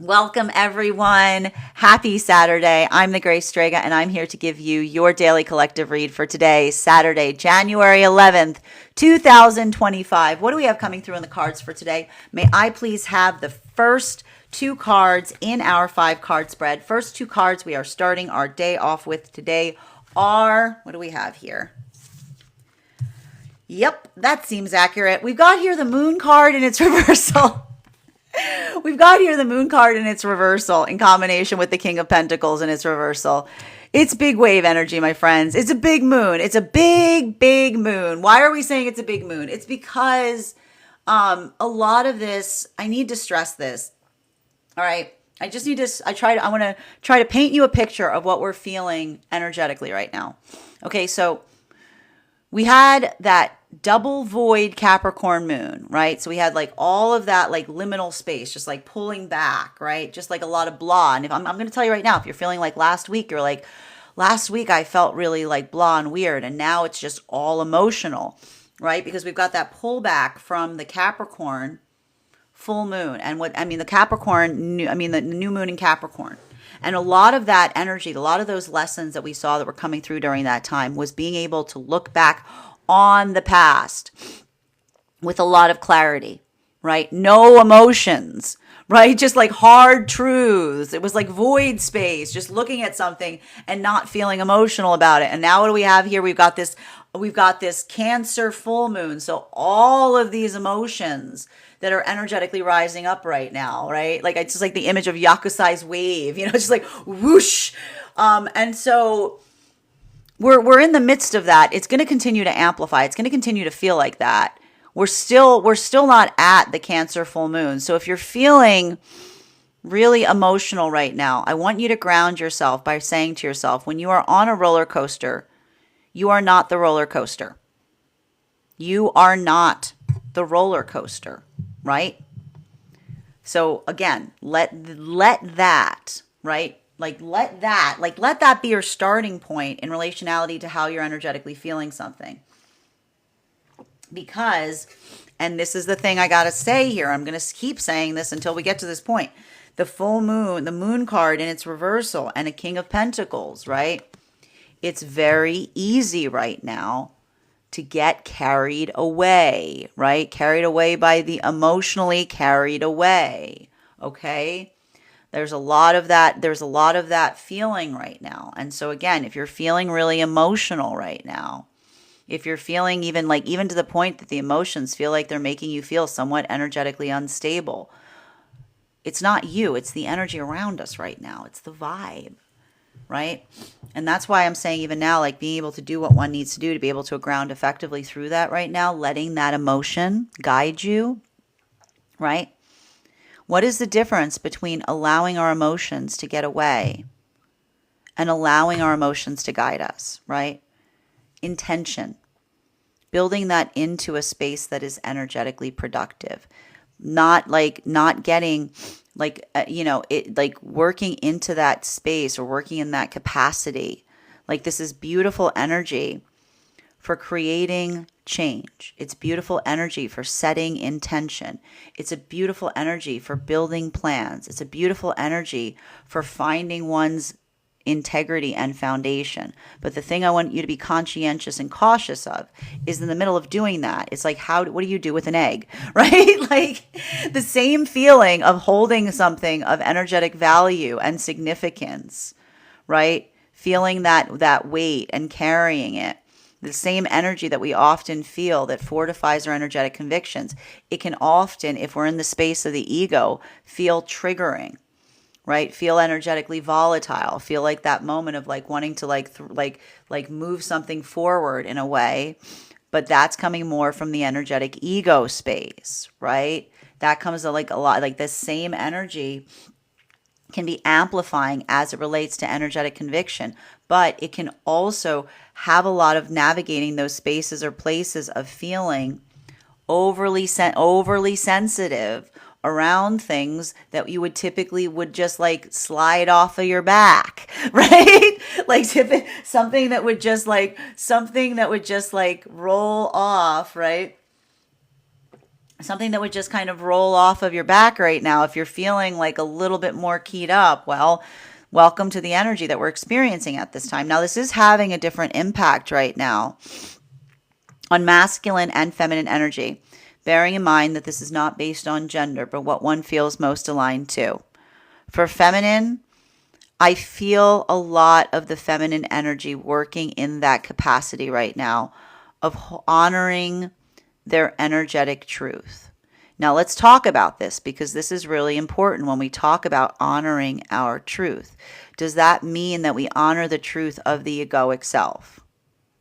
Welcome, everyone. Happy Saturday. I'm the Grace Strega, and I'm here to give you your daily collective read for today, Saturday, January 11th, 2025. What do we have coming through in the cards for today? May I please have the first two cards in our 5 card spread? First two cards we are starting our day off with today are, what do we have here? Yep, that seems accurate. We've got here the Moon card in its reversal. We've got here the Moon card in its reversal in combination with the King of Pentacles in its reversal. It's big wave energy, my friends. It's a big moon. It's a big, big moon. Why are we saying it's a big moon? It's because a lot of this, I need to stress this. All right. I want to try to paint you a picture of what we're feeling energetically right now. Okay. So we had that double void Capricorn moon, right? So we had like all of that like liminal space, just like pulling back, right? Just like a lot of blah. And if I'm going to tell you right now, if you're feeling like last week, you're like, last week I felt really like blah and weird. And now it's just all emotional, right? Because we've got that pullback from the Capricorn full moon. And the new moon in Capricorn. And a lot of that energy, a lot of those lessons that we saw that were coming through during that time was being able to look back on the past with a lot of clarity, right? No emotions, right? Just like hard truths. It was like void space, just looking at something and not feeling emotional about it. And now what do we have here? We've got this Cancer full moon. So all of these emotions that are energetically rising up right now, right? Like it's just like the image of Yakusai's wave, just like whoosh. And so we're in the midst of that. It's going to continue to amplify. It's going to continue to feel like that. We're still not at the Cancer full moon. So if you're feeling really emotional right now, I want you to ground yourself by saying to yourself, when you are on a roller coaster, you are not the roller coaster. You are not the roller coaster, right? So again, let that, right? Let that be your starting point in relationality to how you're energetically feeling something. Because, and this is the thing I got to say here, I'm going to keep saying this until we get to this point. The full moon, the moon card in its reversal, and a King of Pentacles, right? It's very easy right now to get carried away, right? Carried away by the emotionally carried away, okay? There's a lot of that feeling right now. And so again, if you're feeling really emotional right now, if you're feeling even to the point that the emotions feel like they're making you feel somewhat energetically unstable, it's not you, it's the energy around us right now. It's the vibe, right? And that's why I'm saying even now, like being able to do what one needs to do to be able to ground effectively through that right now, letting that emotion guide you, right? What is the difference between allowing our emotions to get away and allowing our emotions to guide us, right? Intention. Building that into a space that is energetically productive. Not getting working into that space or working in that capacity. Like this is beautiful energy for creating change. It's beautiful energy for setting intention. It's a beautiful energy for building plans. It's a beautiful energy for finding one's integrity and foundation. But the thing I want you to be conscientious and cautious of is in the middle of doing that, it's like, what do you do with an egg, right? Like the same feeling of holding something of energetic value and significance, right? Feeling that weight and carrying it. The same energy that we often feel that fortifies our energetic convictions. It can often, if we're in the space of the ego, feel triggering, right? Feel energetically volatile. Feel like that moment of like wanting to like move something forward in a way, but that's coming more from the energetic ego space, right? That comes like a lot, like this same energy can be amplifying as it relates to energetic conviction, but it can also have a lot of navigating those spaces or places of feeling overly sensitive around things that you would typically would just like slide off of your back, right? Like something that would just like roll off, right? something that would just kind of roll off of your back right now. If you're feeling like a little bit more keyed up, well, welcome to the energy that we're experiencing at this time. Now, this is having a different impact right now on masculine and feminine energy, bearing in mind that this is not based on gender, but what one feels most aligned to. For feminine, I feel a lot of the feminine energy working in that capacity right now of honoring their energetic truth. Now, let's talk about this because this is really important when we talk about honoring our truth. Does that mean that we honor the truth of the egoic self?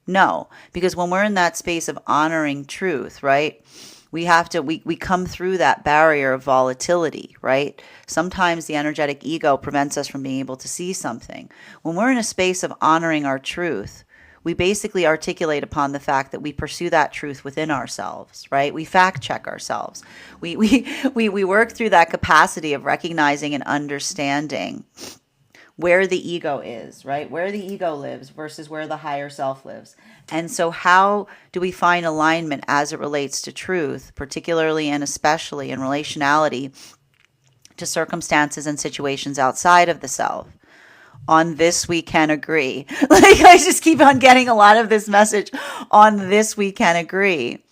No, because when we're in that space of honoring truth, right, we come through that barrier of volatility, right? Sometimes the energetic ego prevents us from being able to see something. When we're in a space of honoring our truth, we basically articulate upon the fact that we pursue that truth within ourselves, right? We fact check ourselves. We work through that capacity of recognizing and understanding where the ego is, right? Where the ego lives versus where the higher self lives. And so how do we find alignment as it relates to truth, particularly and especially in relationality to circumstances and situations outside of the self? On this we can agree. Like, I just keep on getting a lot of this message. On this we can agree,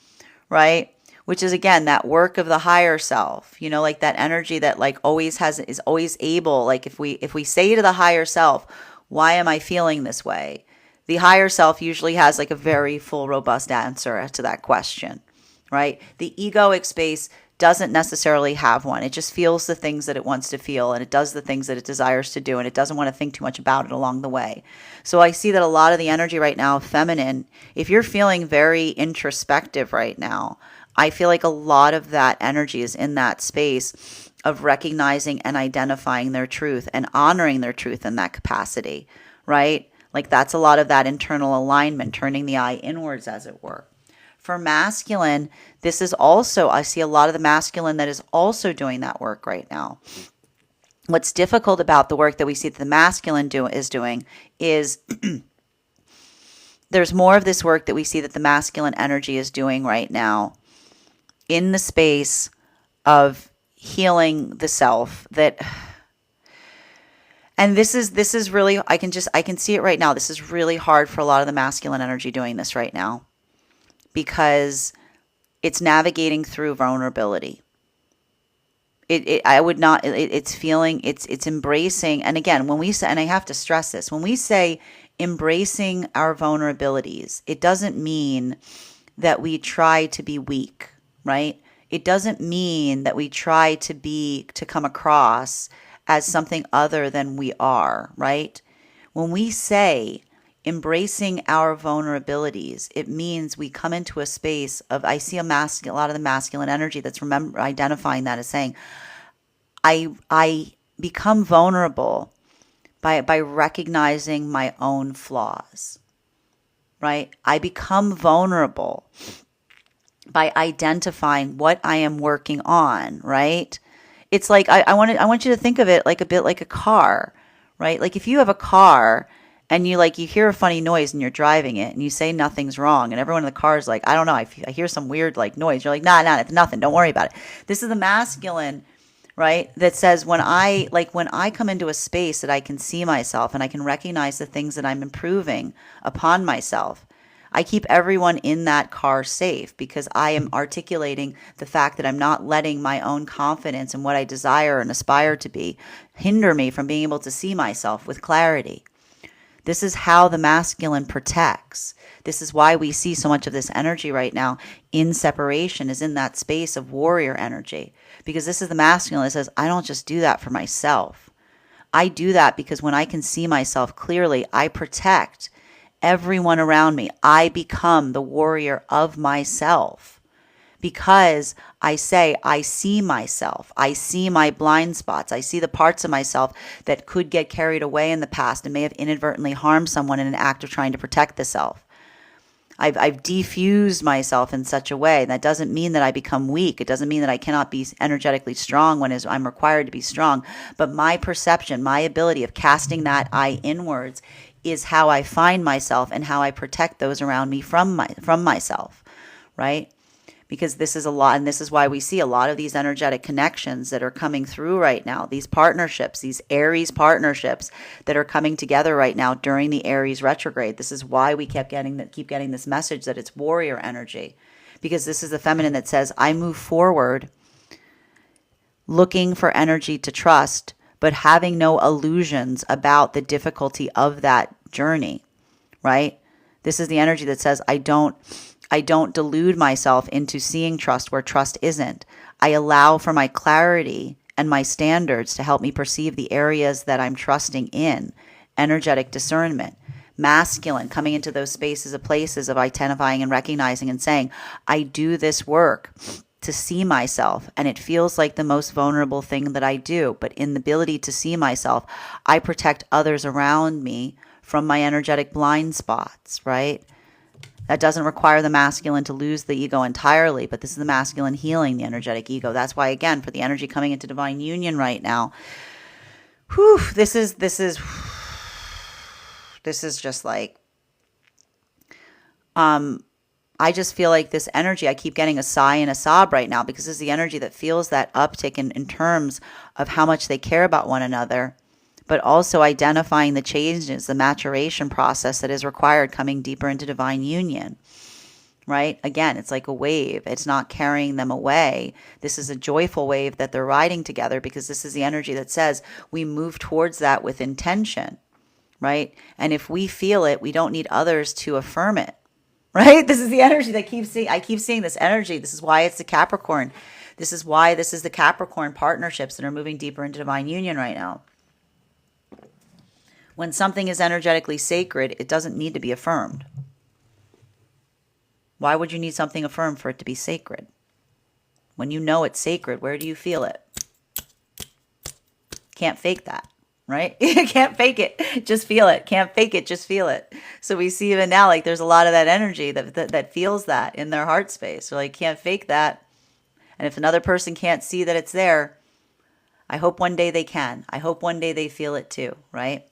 right? Which is, again, that work of the higher self, like that energy that like is always able. Like if we say to the higher self, why am I feeling this way? The higher self usually has like a very full, robust answer to that question, right? The egoic space doesn't necessarily have one. It just feels the things that it wants to feel, and it does the things that it desires to do, and it doesn't want to think too much about it along the way. So I see that a lot of the energy right now, feminine, if you're feeling very introspective right now, I feel like a lot of that energy is in that space of recognizing and identifying their truth and honoring their truth in that capacity, right? Like that's a lot of that internal alignment, turning the eye inwards, as it were. For masculine, this is also, I see a lot of the masculine that is also doing that work right now. What's difficult about the work that we see that the masculine is doing is there's more of this work that we see that the masculine energy is doing right now in the space of healing the self. And this is really, I can see it right now. This is really hard for a lot of the masculine energy doing this right now, because it's navigating through vulnerability. It's embracing. And again, when we say, and I have to stress this, when we say embracing our vulnerabilities, it doesn't mean that we try to be weak, right? It doesn't mean that we try to come across as something other than we are, right? When we say embracing our vulnerabilities, it means we come into a space of, I see a lot of the masculine energy that's identifying that as saying, I become vulnerable by recognizing my own flaws, right? I become vulnerable by identifying what I am working on, right? It's like, I want you to think of it like a bit like a car, right? Like if you have a car and you hear a funny noise and you're driving it and you say nothing's wrong, and everyone in the car is like, I don't know, I hear some weird noise. You're like, nah, it's nothing. Don't worry about it. This is the masculine, right? That says when I come into a space that I can see myself and I can recognize the things that I'm improving upon myself, I keep everyone in that car safe because I am articulating the fact that I'm not letting my own confidence in what I desire and aspire to be hinder me from being able to see myself with clarity. This is how the masculine protects. This is why we see so much of this energy right now in separation, is in that space of warrior energy. Because this is the masculine that says, I don't just do that for myself. I do that because when I can see myself clearly, I protect everyone around me. I become the warrior of myself. Because I say, I see myself. I see my blind spots. I see the parts of myself that could get carried away in the past and may have inadvertently harmed someone in an act of trying to protect the self. I've defused myself in such a way. That doesn't mean that I become weak. It doesn't mean that I cannot be energetically strong when I'm required to be strong. But my perception, my ability of casting that eye inwards is how I find myself and how I protect those around me from myself, right? because this is a lot, and this is why we see a lot of these energetic connections that are coming through right now, these partnerships, these Aries partnerships that are coming together right now during the Aries retrograde. This is why we keep getting this message that it's warrior energy, because this is the feminine that says, I move forward looking for energy to trust, but having no illusions about the difficulty of that journey, right? This is the energy that says, I don't delude myself into seeing trust where trust isn't. I allow for my clarity and my standards to help me perceive the areas that I'm trusting in. Energetic discernment. Masculine, coming into those spaces of places of identifying and recognizing and saying, I do this work to see myself, and it feels like the most vulnerable thing that I do. But in the ability to see myself, I protect others around me from my energetic blind spots, right? That doesn't require the masculine to lose the ego entirely, but this is the masculine healing the energetic ego. That's why, again, for the energy coming into divine union right now, this is just like, I just feel like this energy, I keep getting a sigh and a sob right now, because this is the energy that feels that uptick in terms of how much they care about one another, but also identifying the changes, the maturation process that is required coming deeper into divine union, right? Again, it's like a wave. It's not carrying them away. This is a joyful wave that they're riding together, because this is the energy that says we move towards that with intention, right? And if we feel it, we don't need others to affirm it, right? This is the energy that I keep seeing this energy. This is why it's the Capricorn. This is why this is the Capricorn partnerships that are moving deeper into divine union right now. When something is energetically sacred, it doesn't need to be affirmed. Why would you need something affirmed for it to be sacred? When you know it's sacred, where do you feel it? Can't fake that, right? You can't fake it. Just feel it. Can't fake it. Just feel it. So we see even now, like, there's a lot of that energy that feels that in their heart space. So like, can't fake that. And if another person can't see that it's there, I hope one day they can. I hope one day they feel it too, right?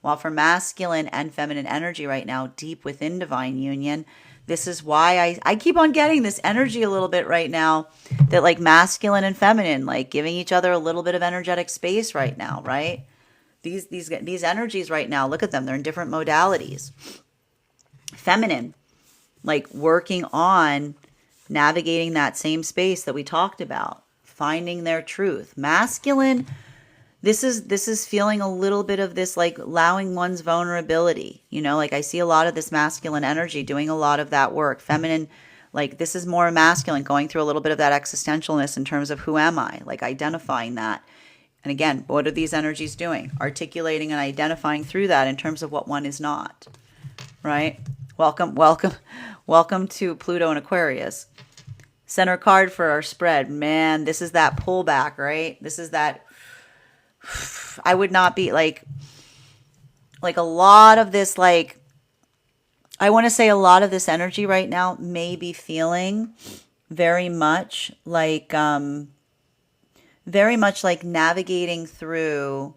While for masculine and feminine energy right now, deep within divine union, this is why I keep on getting this energy a little bit right now, that like masculine and feminine, like giving each other a little bit of energetic space right now, right? These energies right now, look at them. They're in different modalities. Feminine, like working on navigating that same space that we talked about, finding their truth. Masculine, this is feeling a little bit of this, like allowing one's vulnerability, like I see a lot of this masculine energy doing a lot of that work. Feminine, like this is more masculine, going through a little bit of that existentialness in terms of who am I, like identifying that. And again, what are these energies doing? Articulating and identifying through that in terms of what one is not, right? Welcome to Pluto and Aquarius. Center card for our spread. Man, this is that pullback, right? This is that, I would not be like a lot of this, like, I want to say a lot of this energy right now may be feeling very much like navigating through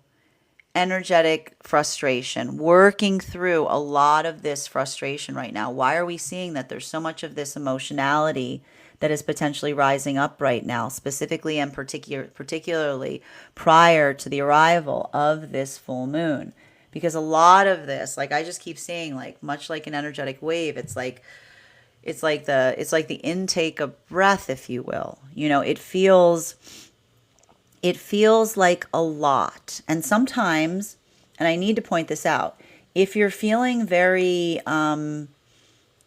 energetic frustration, working through a lot of this frustration right now. Why are we seeing that there's so much of this emotionality that is potentially rising up right now, specifically and particularly prior to the arrival of this full moon? Because a lot of this, like I just keep seeing, like much like an energetic wave, it's like the intake of breath, if you will. It feels like a lot. And sometimes, and I need to point this out, if you're feeling very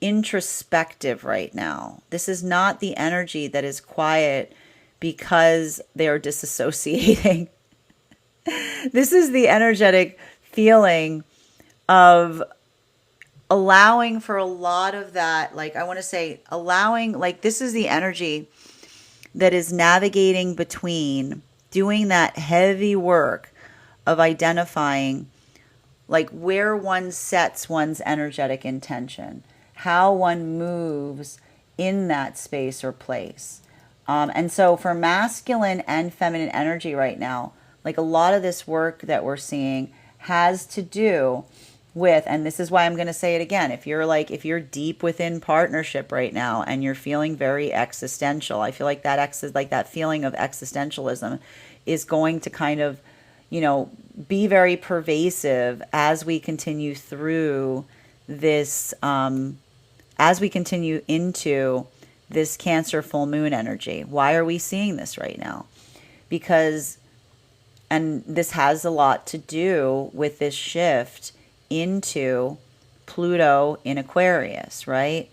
introspective right now, this is not the energy that is quiet because they are disassociating. This is the energetic feeling of allowing for a lot of that, like I want to say allowing, like this is the energy that is navigating between doing that heavy work of identifying like where one sets one's energetic intention, how one moves in that space or place. And so for masculine and feminine energy right now, like a lot of this work that we're seeing has to do with, and this is why I'm going to say it again, if you're deep within partnership right now and you're feeling very existential, I feel like that feeling of existentialism is going to kind of, be very pervasive as we continue through this, as we continue into this Cancer full moon energy. Why are we seeing this right now? Because, and this has a lot to do with this shift into Pluto in Aquarius, right?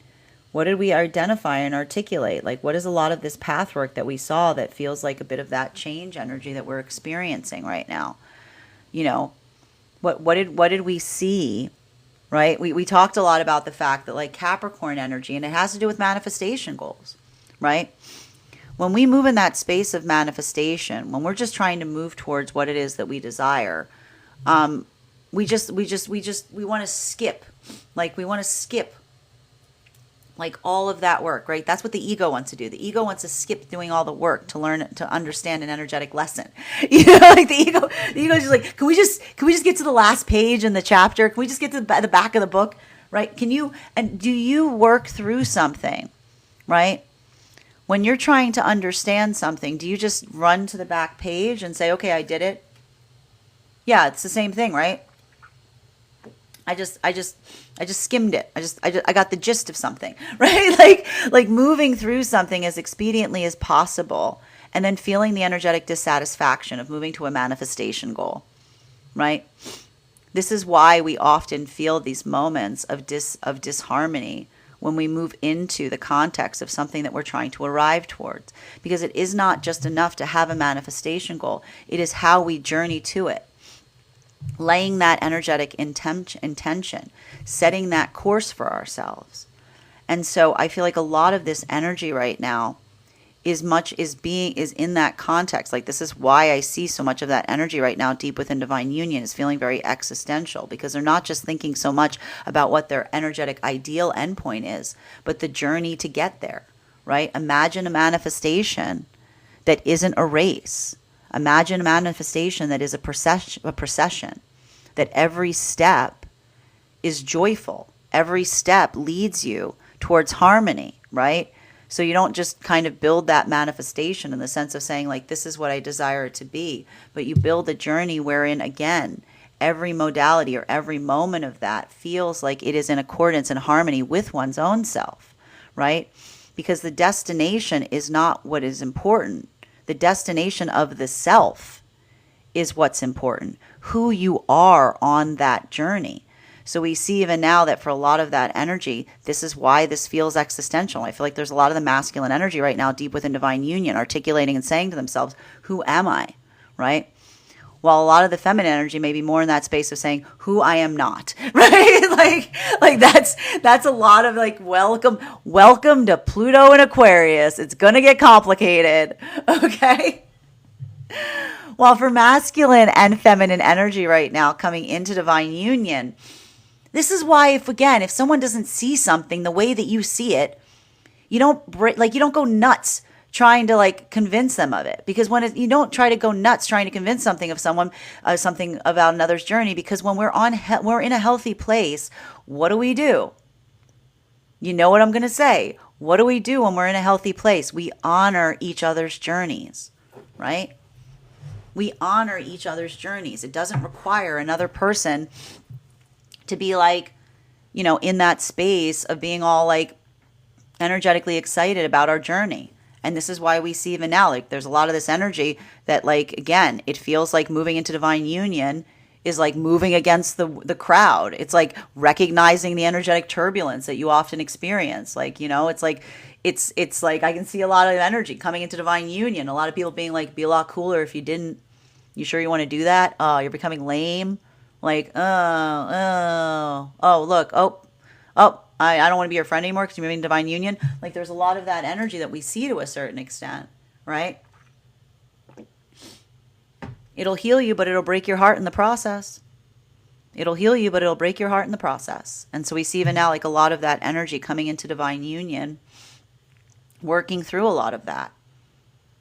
What did we identify and articulate? Like, what is a lot of this path work that we saw that feels like a bit of that change energy that we're experiencing right now? What did we see, right? We talked a lot about the fact that, like, Capricorn energy, and it has to do with manifestation goals, right? When we move in that space of manifestation, when we're just trying to move towards what it is that we desire, we want to skip, like all of that work, right? That's what the ego wants to do. The ego wants to skip doing all the work to learn, to understand an energetic lesson. Like the ego is just like, can we just get to the last page in the chapter? Can we just get to the back of the book, right? Do you work through something, right? When you're trying to understand something, do you just run to the back page and say, okay, I did it? Yeah, it's the same thing, right? I just skimmed it. I got the gist of something, right? Like moving through something as expediently as possible and then feeling the energetic dissatisfaction of moving to a manifestation goal, right? This is why we often feel these moments of disharmony when we move into the context of something that we're trying to arrive towards, because it is not just enough to have a manifestation goal. It is how we journey to it. Laying that energetic intention, setting that course for ourselves. And so I feel like a lot of this energy right now is in that context. Like, this is why I see so much of that energy right now deep within divine union is feeling very existential, because they're not just thinking so much about what their energetic ideal endpoint is, but the journey to get there, right? Imagine a manifestation that isn't a race. Imagine a manifestation that is a procession, that every step is joyful. Every step leads you towards harmony, right? So you don't just kind of build that manifestation in the sense of saying, like, this is what I desire it to be, but you build a journey wherein, again, every modality or every moment of that feels like it is in accordance and harmony with one's own self, right? Because the destination is not what is important. The destination of the self is what's important, who you are on that journey. So we see even now that for a lot of that energy, this is why this feels existential. I feel like there's a lot of the masculine energy right now deep within divine union, articulating and saying to themselves, who am I, right? While a lot of the feminine energy may be more in that space of saying, who I am not, right? Like that's a lot of like, welcome to Pluto and Aquarius. It's going to get complicated, okay? While for masculine and feminine energy right now coming into divine union, this is why if someone doesn't see something the way that you see it, you don't go nuts trying to like convince them of it, because you don't try to go nuts trying to convince something of someone, something about another's journey, because when we're in a healthy place, what do? You know what I'm going to say. What do we do when we're in a healthy place? We honor each other's journeys, right? We honor each other's journeys. It doesn't require another person to be like, in that space of being all like energetically excited about our journey. And this is why we see even now, like, there's a lot of this energy that, like, again, it feels like moving into divine union is like moving against the crowd. It's like recognizing the energetic turbulence that you often experience. Like, it's like I can see a lot of energy coming into divine union. A lot of people being like, be a lot cooler if you didn't. You sure you want to do that? Oh, you're becoming lame. Like, look, I don't want to be your friend anymore because you're moving to divine union. Like, there's a lot of that energy that we see to a certain extent, right? It'll heal you, but it'll break your heart in the process. It'll heal you, but it'll break your heart in the process. And so we see even now, like, a lot of that energy coming into divine union, working through a lot of that.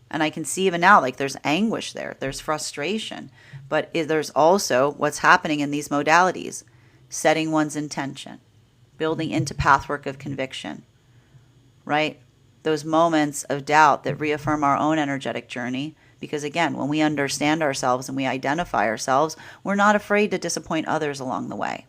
And I can see even now, like, there's anguish there. There's frustration. But there's also what's happening in these modalities. setting one's intention, building into pathwork of conviction, right? Those moments of doubt that reaffirm our own energetic journey. Because again, when we understand ourselves and we identify ourselves, we're not afraid to disappoint others along the way.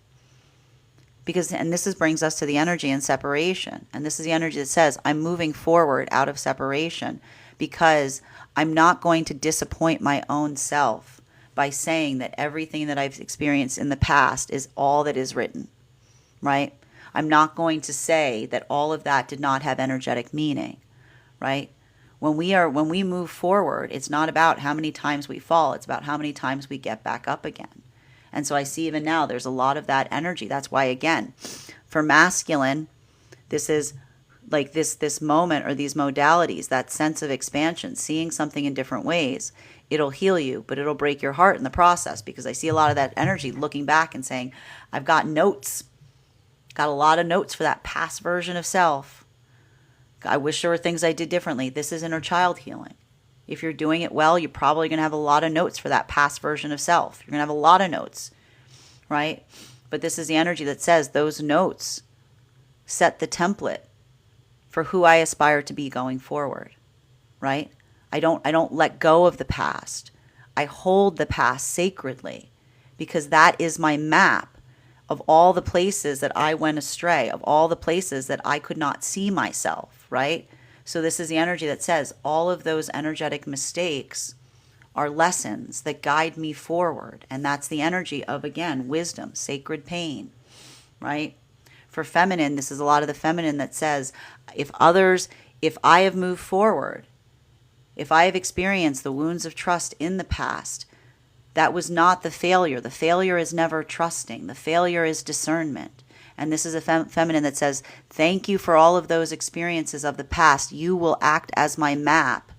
And this brings us to the energy in separation. And this is the energy that says, I'm moving forward out of separation because I'm not going to disappoint my own self by saying that everything that I've experienced in the past is all that is written, right? I'm not going to say that all of that did not have energetic meaning, right? When we move forward, it's not about how many times we fall, it's about how many times we get back up again. And so I see even now there's a lot of that energy. That's why, again, for masculine, this is like this moment or these modalities, that sense of expansion, seeing something in different ways. It'll heal you, but it'll break your heart in the process, because I see a lot of that energy looking back and saying, I've got notes, got a lot of notes for that past version of self. I wish there were things I did differently. This is inner child healing. If you're doing it well, you're probably going to have a lot of notes for that past version of self. You're going to have a lot of notes, right? But this is the energy that says those notes set the template for who I aspire to be going forward, right? I don't let go of the past. I hold the past sacredly, because that is my map of all the places that I went astray, of all the places that I could not see myself, right? So this is the energy that says all of those energetic mistakes are lessons that guide me forward. And that's the energy of, again, wisdom, sacred pain, right? For feminine, this is a lot of the feminine that says, if I have moved forward, if I have experienced the wounds of trust in the past, that was not the failure. The failure is never trusting. The failure is discernment. And this is a feminine that says, thank you for all of those experiences of the past. You will act as my map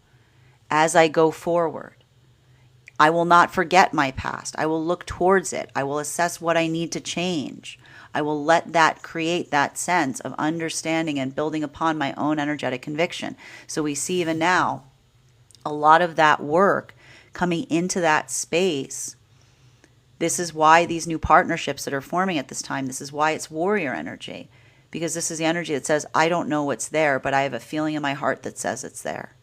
as I go forward. I will not forget my past. I will look towards it. I will assess what I need to change. I will let that create that sense of understanding and building upon my own energetic conviction. So we see even now a lot of that work coming into that space. This is why these new partnerships that are forming at this time, this is why it's warrior energy, because this is the energy that says, I don't know what's there, but I have a feeling in my heart that says it's there.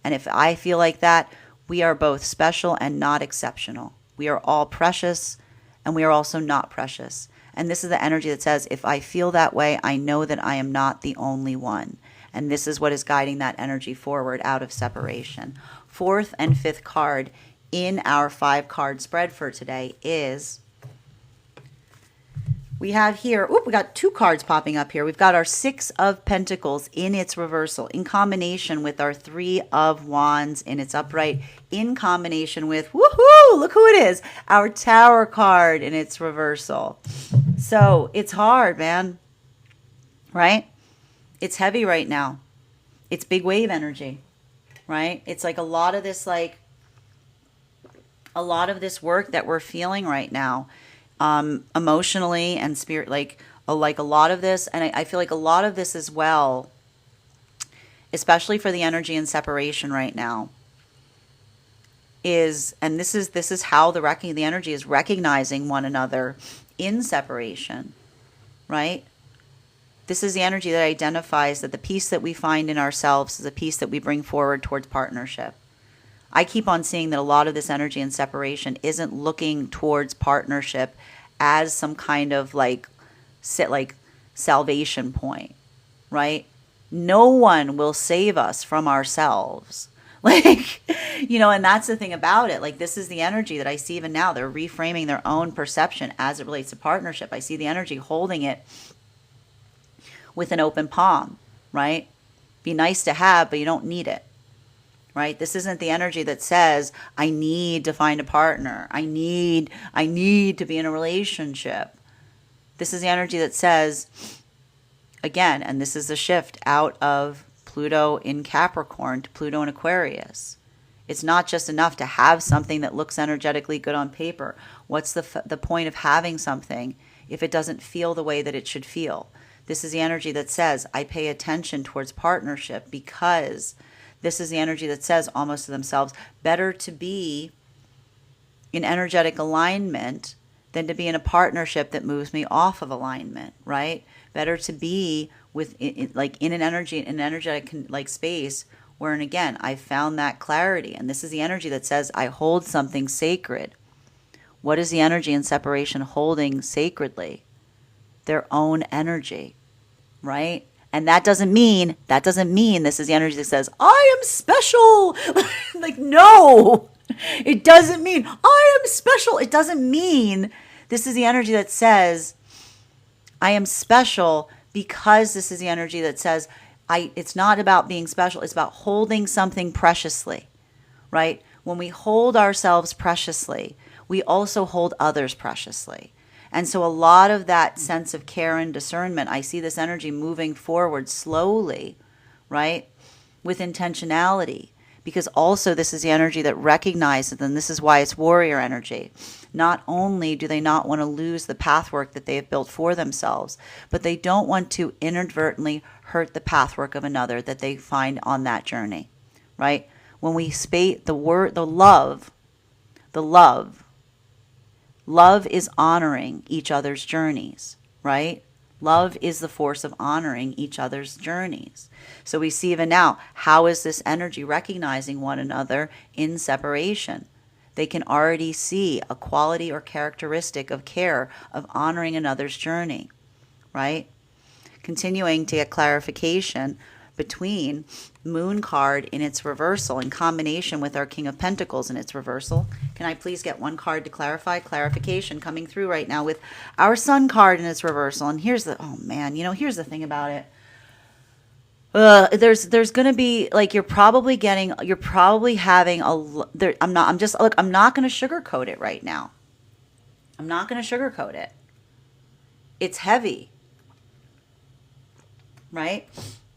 And if I feel like that, we are both special and not exceptional. We are all precious, and we are also not precious. And this is the energy that says, if I feel that way, I know that I am not the only one. And this is what is guiding that energy forward out of separation. Fourth and fifth card in our 5-card spread for today is, we have here, we got 2 cards popping up here. We've got our 6 of Pentacles in its reversal in combination with our 3 of Wands in its upright, in combination with, woohoo, look who it is, our Tower card in its reversal. So it's hard, man, right? It's heavy right now. It's big wave energy, right? It's like a lot of this work that we're feeling right now, emotionally and spirit, like a lot of this. And I feel like a lot of this as well, especially for the energy in separation right now, is, and this is how the energy is recognizing one another in separation, right? This is the energy that identifies that the peace that we find in ourselves is a peace that we bring forward towards partnership. I keep on seeing that a lot of this energy in separation isn't looking towards partnership as some kind of like salvation point, right? No one will save us from ourselves. Like, and that's the thing about it. Like, this is the energy that I see even now. They're reframing their own perception as it relates to partnership. I see the energy holding it with an open palm, right? Be nice to have, but you don't need it. Right? This isn't the energy that says, I need to find a partner. I need to be in a relationship. This is the energy that says, again, and this is the shift out of Pluto in Capricorn to Pluto in Aquarius. It's not just enough to have something that looks energetically good on paper. What's the point of having something if it doesn't feel the way that it should feel? This is the energy that says, I pay attention towards partnership, because this is the energy that says almost to themselves, better to be in energetic alignment than to be in a partnership that moves me off of alignment, right? Better to be with like in an energetic like space where, and again, I found that clarity. And this is the energy that says I hold something sacred. What is the energy in separation holding sacredly? Their own energy, right? And that doesn't mean this is the energy that says, I am special. Like, no, it doesn't mean I am special. It doesn't mean this is the energy that says, I am special, because this is the energy that says, it's not about being special. It's about holding something preciously, right? When we hold ourselves preciously, we also hold others preciously. And so a lot of that sense of care and discernment, I see this energy moving forward slowly, right? With intentionality. Because also this is the energy that recognizes, and this is why it's warrior energy. Not only do they not want to lose the pathwork that they have built for themselves, but they don't want to inadvertently hurt the pathwork of another that they find on that journey, right? When we speak the word, the love is honoring each other's journeys, right? Love is the force of honoring each other's journeys. So we see even now, how is this energy recognizing one another in separation? They can already see a quality or characteristic of care, of honoring another's journey, right? Continuing to get clarification between Moon card in its reversal in combination with our King of Pentacles in its reversal. Can I please get one card to clarify? Clarification coming through right now with our Sun card in its reversal. And here's the, oh man, here's the thing about it. There's going to be, like, you're probably having I'm not going to sugarcoat it right now. I'm not going to sugarcoat it. It's heavy, right?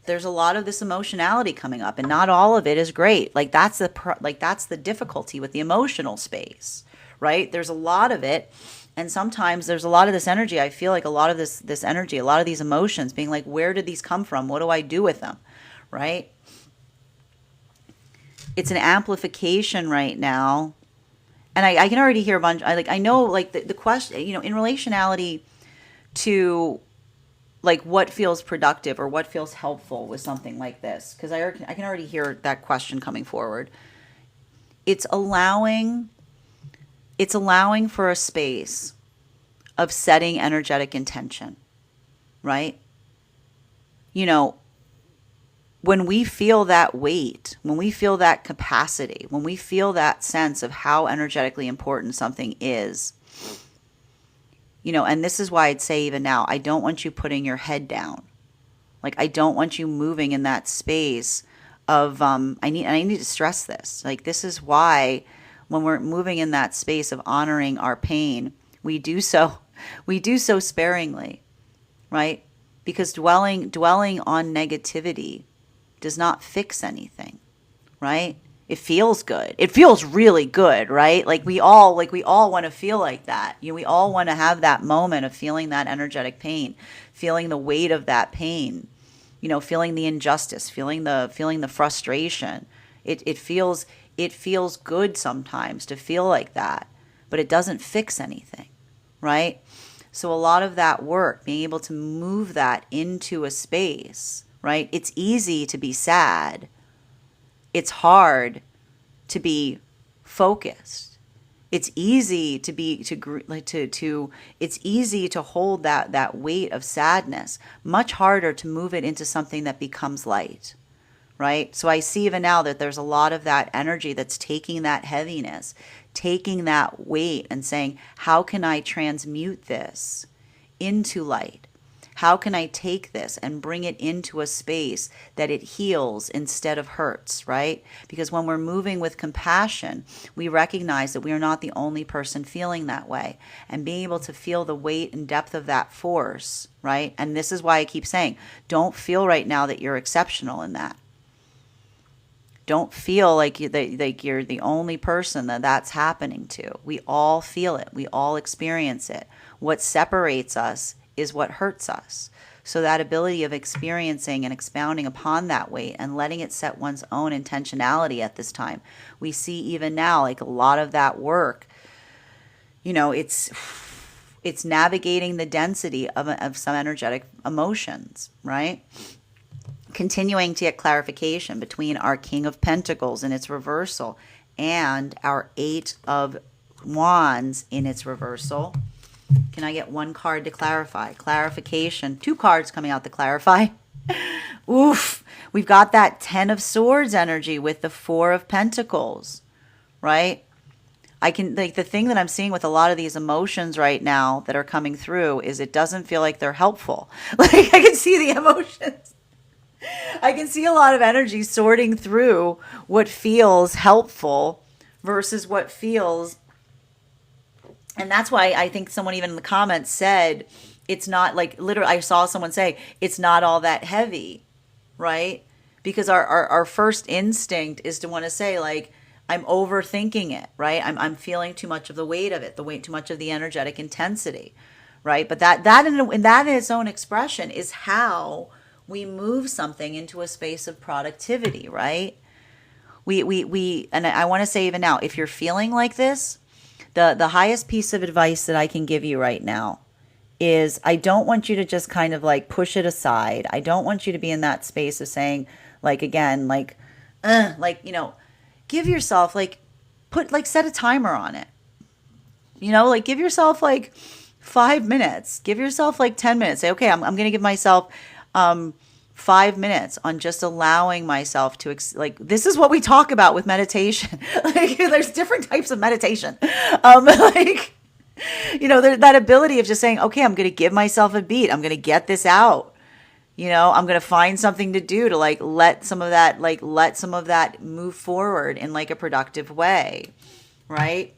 There's a lot of this emotionality coming up, and not all of it is great. That's the difficulty with the emotional space, right? There's a lot of it, and sometimes there's a lot of this energy. I feel like a lot of this energy, a lot of these emotions being like, where did these come from? What do I do with them, right? It's an amplification right now, and I can already hear a bunch. I know, like, the question, in relationality to, like, what feels productive or what feels helpful with something like this, because I can already hear that question coming forward. It's allowing for a space of setting energetic intention, right? When we feel that weight, when we feel that capacity, when we feel that sense of how energetically important something is, and this is why I'd say even now, I don't want you putting your head down. Like, I don't want you moving in that space of, I need to stress this. Like, this is why when we're moving in that space of honoring our pain, we do so sparingly, right? Because dwelling on negativity does not fix anything, right? It feels good. It feels really good, right? We all want to feel like that. We all want to have that moment of feeling that energetic pain, feeling the weight of that pain, feeling the injustice, feeling the frustration. It feels good sometimes to feel like that, but it doesn't fix anything, right? So a lot of that work, being able to move that into a space, right? It's easy to be sad. It's hard to be focused. It's easy it's easy to hold that weight of sadness. Much harder to move it into something that becomes light, right? So I see even now that there's a lot of that energy that's taking that heaviness, taking that weight and saying, how can I transmute this into light? How can I take this and bring it into a space that it heals instead of hurts, right? Because when we're moving with compassion, we recognize that we are not the only person feeling that way. And being able to feel the weight and depth of that force, right? And this is why I keep saying, don't feel right now that you're exceptional in that. Don't feel like you're the only person that's happening to. We all feel it. We all experience it. What separates us is what hurts us. So that ability of experiencing and expounding upon that weight and letting it set one's own intentionality at this time. We see even now, like, a lot of that work, it's It's navigating the density of some energetic emotions, right? Continuing to get clarification between our King of Pentacles in its reversal and our Eight of Wands in its reversal. Can I get one card to clarify? Clarification. Two cards coming out to clarify. Oof. We've got that Ten of Swords energy with the Four of Pentacles, right? I can, like, the thing that I'm seeing with a lot of these emotions right now that are coming through is it doesn't feel like they're helpful. Like, I can see the emotions. I can see a lot of energy sorting through what feels helpful versus what feels. And that's why I think someone even in the comments said it's not, like, literally, I saw someone say it's not all that heavy, right? Because our first instinct is to want to say, like, I'm overthinking it, right? I'm feeling too much of the weight of it, too much of the energetic intensity, right? But that in its own expression is how we move something into a space of productivity, right? And I want to say even now, if you're feeling like this, the highest piece of advice that I can give you right now is I don't want you to just kind of like push it aside. I don't want you to be in that space of saying, like, again, like, you know, give yourself, like, set a timer on it. You know, like, give yourself like 5 minutes. Give yourself like 10 minutes. Say, okay, I'm going to give myself 5 minutes on just allowing myself to, like, this is what we talk about with meditation. Like, there's different types of meditation. Like, you know, there's that ability of just saying, okay, I'm going to give myself a beat. I'm going to get this out. You know, I'm going to find something to do to, like, let some of that move forward in, like, a productive way, right?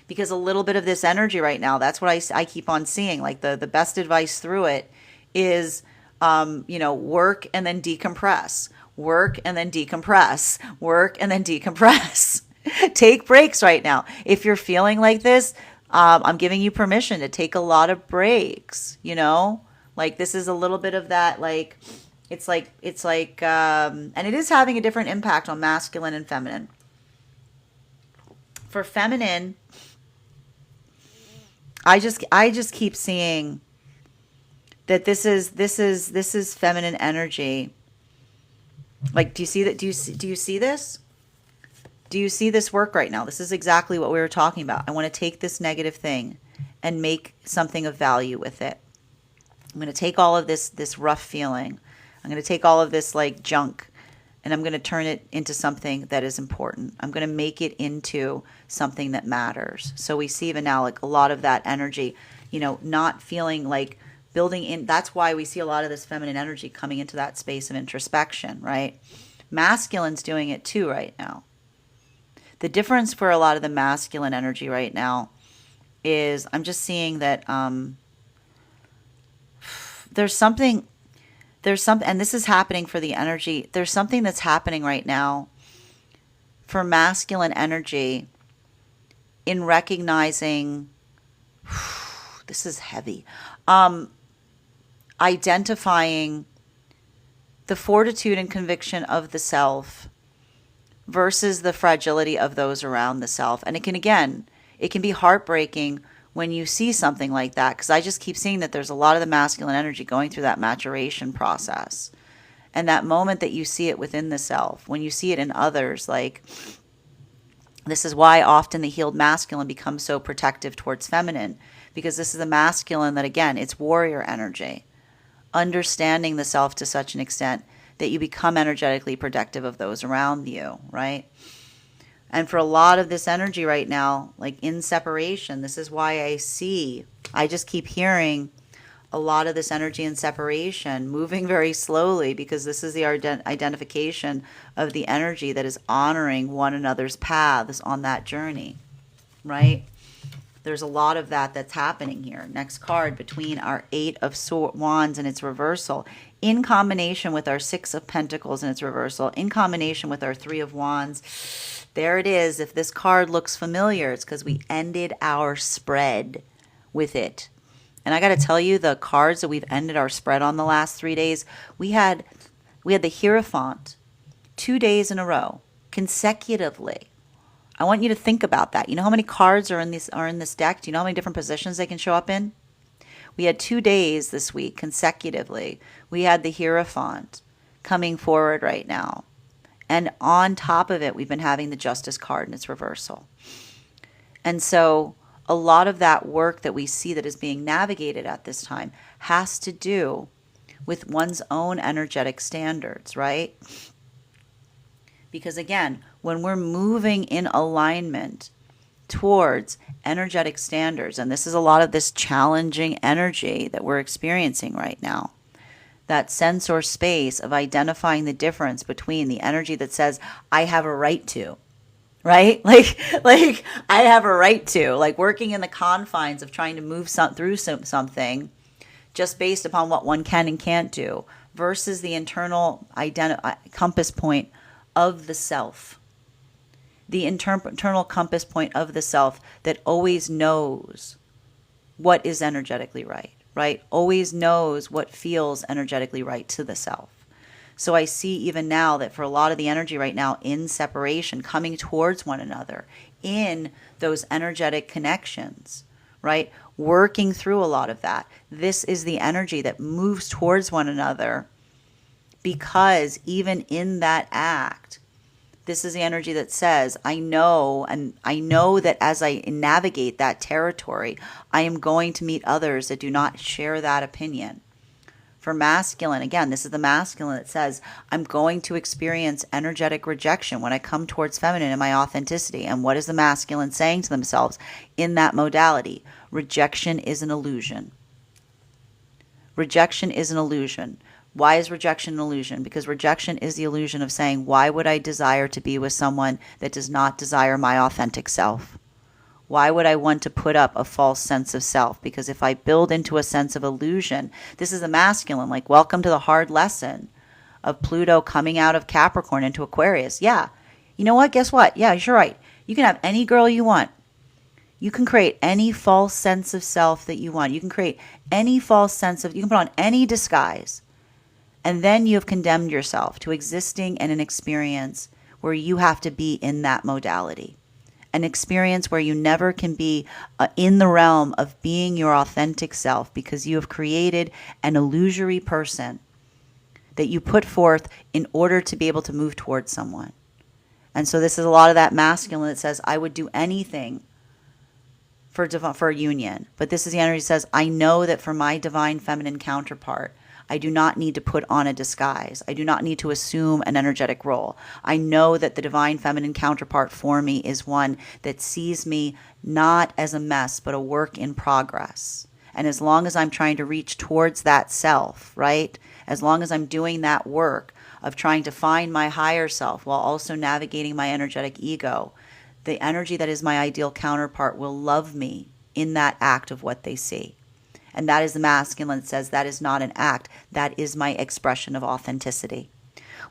Because a little bit of this energy right now, that's what I keep on seeing. Like, the best advice through it is, you know, work and then decompress, work and then decompress, work and then decompress. Take breaks right now. If you're feeling like this, I'm giving you permission to take a lot of breaks, you know? Like, this is a little bit of that, like, it's like, and it is having a different impact on masculine and feminine. For feminine, I just keep seeing that this is feminine energy. Like, do you see that? Do you see this? Do you see this work right now? This is exactly what we were talking about. I want to take this negative thing and make something of value with it. I'm going to take all of this rough feeling. I'm going to take all of this, like, junk, and I'm going to turn it into something that is important. I'm going to make it into something that matters. So we see even now, like, a lot of that energy, you know, not feeling like building in. That's why we see a lot of this feminine energy coming into that space of introspection, right? Masculine's doing it too right now. The difference for a lot of the masculine energy right now is I'm just seeing that there's something, and this is happening for the energy. There's something that's happening right now for masculine energy in recognizing, this is heavy, identifying the fortitude and conviction of the self versus the fragility of those around the self. And it can be heartbreaking when you see something like that, because I just keep seeing that there's a lot of the masculine energy going through that maturation process. And that moment that you see it within the self, when you see it in others, like, this is why often the healed masculine becomes so protective towards feminine, because this is the masculine that, again, it's warrior energy. Understanding the self to such an extent that you become energetically protective of those around you, right? And for a lot of this energy right now, like in separation, this is why I just keep hearing a lot of this energy in separation moving very slowly, because this is the identification of the energy that is honoring one another's paths on that journey, right? There's a lot of that's happening here. Next card, between our Eight of Wands and its reversal, in combination with our Six of Pentacles and its reversal, in combination with our Three of Wands. There it is. If this card looks familiar, it's because we ended our spread with it. And I got to tell you, the cards that we've ended our spread on the last 3 days, we had the Hierophant 2 days in a row, consecutively. I want you to think about that. You know how many cards are in this deck? Do you know how many different positions they can show up in? We had 2 days this week consecutively. We had the Hierophant coming forward right now. And on top of it, we've been having the Justice card in its reversal. And so a lot of that work that we see that is being navigated at this time has to do with one's own energetic standards, right? Because again, when we're moving in alignment towards energetic standards, and this is a lot of this challenging energy that we're experiencing right now, that sense or space of identifying the difference between the energy that says, I have a right to, right? Like I have a right to, like working in the confines of trying to move through something just based upon what one can and can't do versus the internal compass point of the self. The internal compass point of the self that always knows what is energetically right? Always knows what feels energetically right to the self. So I see even now that for a lot of the energy right now in separation, coming towards one another, in those energetic connections, right? Working through a lot of that. This is the energy that moves towards one another because even in that act, this is the energy that says, I know that as I navigate that territory, I am going to meet others that do not share that opinion. For masculine, again, this is the masculine that says, I'm going to experience energetic rejection when I come towards feminine in my authenticity. And what is the masculine saying to themselves in that modality? Rejection is an illusion. Rejection is an illusion. Why is rejection an illusion? Because rejection is the illusion of saying, why would I desire to be with someone that does not desire my authentic self? Why would I want to put up a false sense of self? Because if I build into a sense of illusion, this is the masculine, like welcome to the hard lesson of Pluto coming out of Capricorn into Aquarius. Yeah. You know what? Guess what? Yeah, you're right. You can have any girl you want. You can create any false sense of self that you want. You can create any false sense of, you can put on any disguise. And then you have condemned yourself to existing in an experience where you have to be in that modality. An experience where you never can be in the realm of being your authentic self because you have created an illusory person that you put forth in order to be able to move towards someone. And so this is a lot of that masculine that says, I would do anything for a union. But this is the energy that says, I know that for my divine feminine counterpart, I do not need to put on a disguise. I do not need to assume an energetic role. I know that the divine feminine counterpart for me is one that sees me not as a mess, but a work in progress. And as long as I'm trying to reach towards that self, right? As long as I'm doing that work of trying to find my higher self while also navigating my energetic ego, the energy that is my ideal counterpart will love me in that act of what they see. And that is the masculine that says that is not an act. That is my expression of authenticity.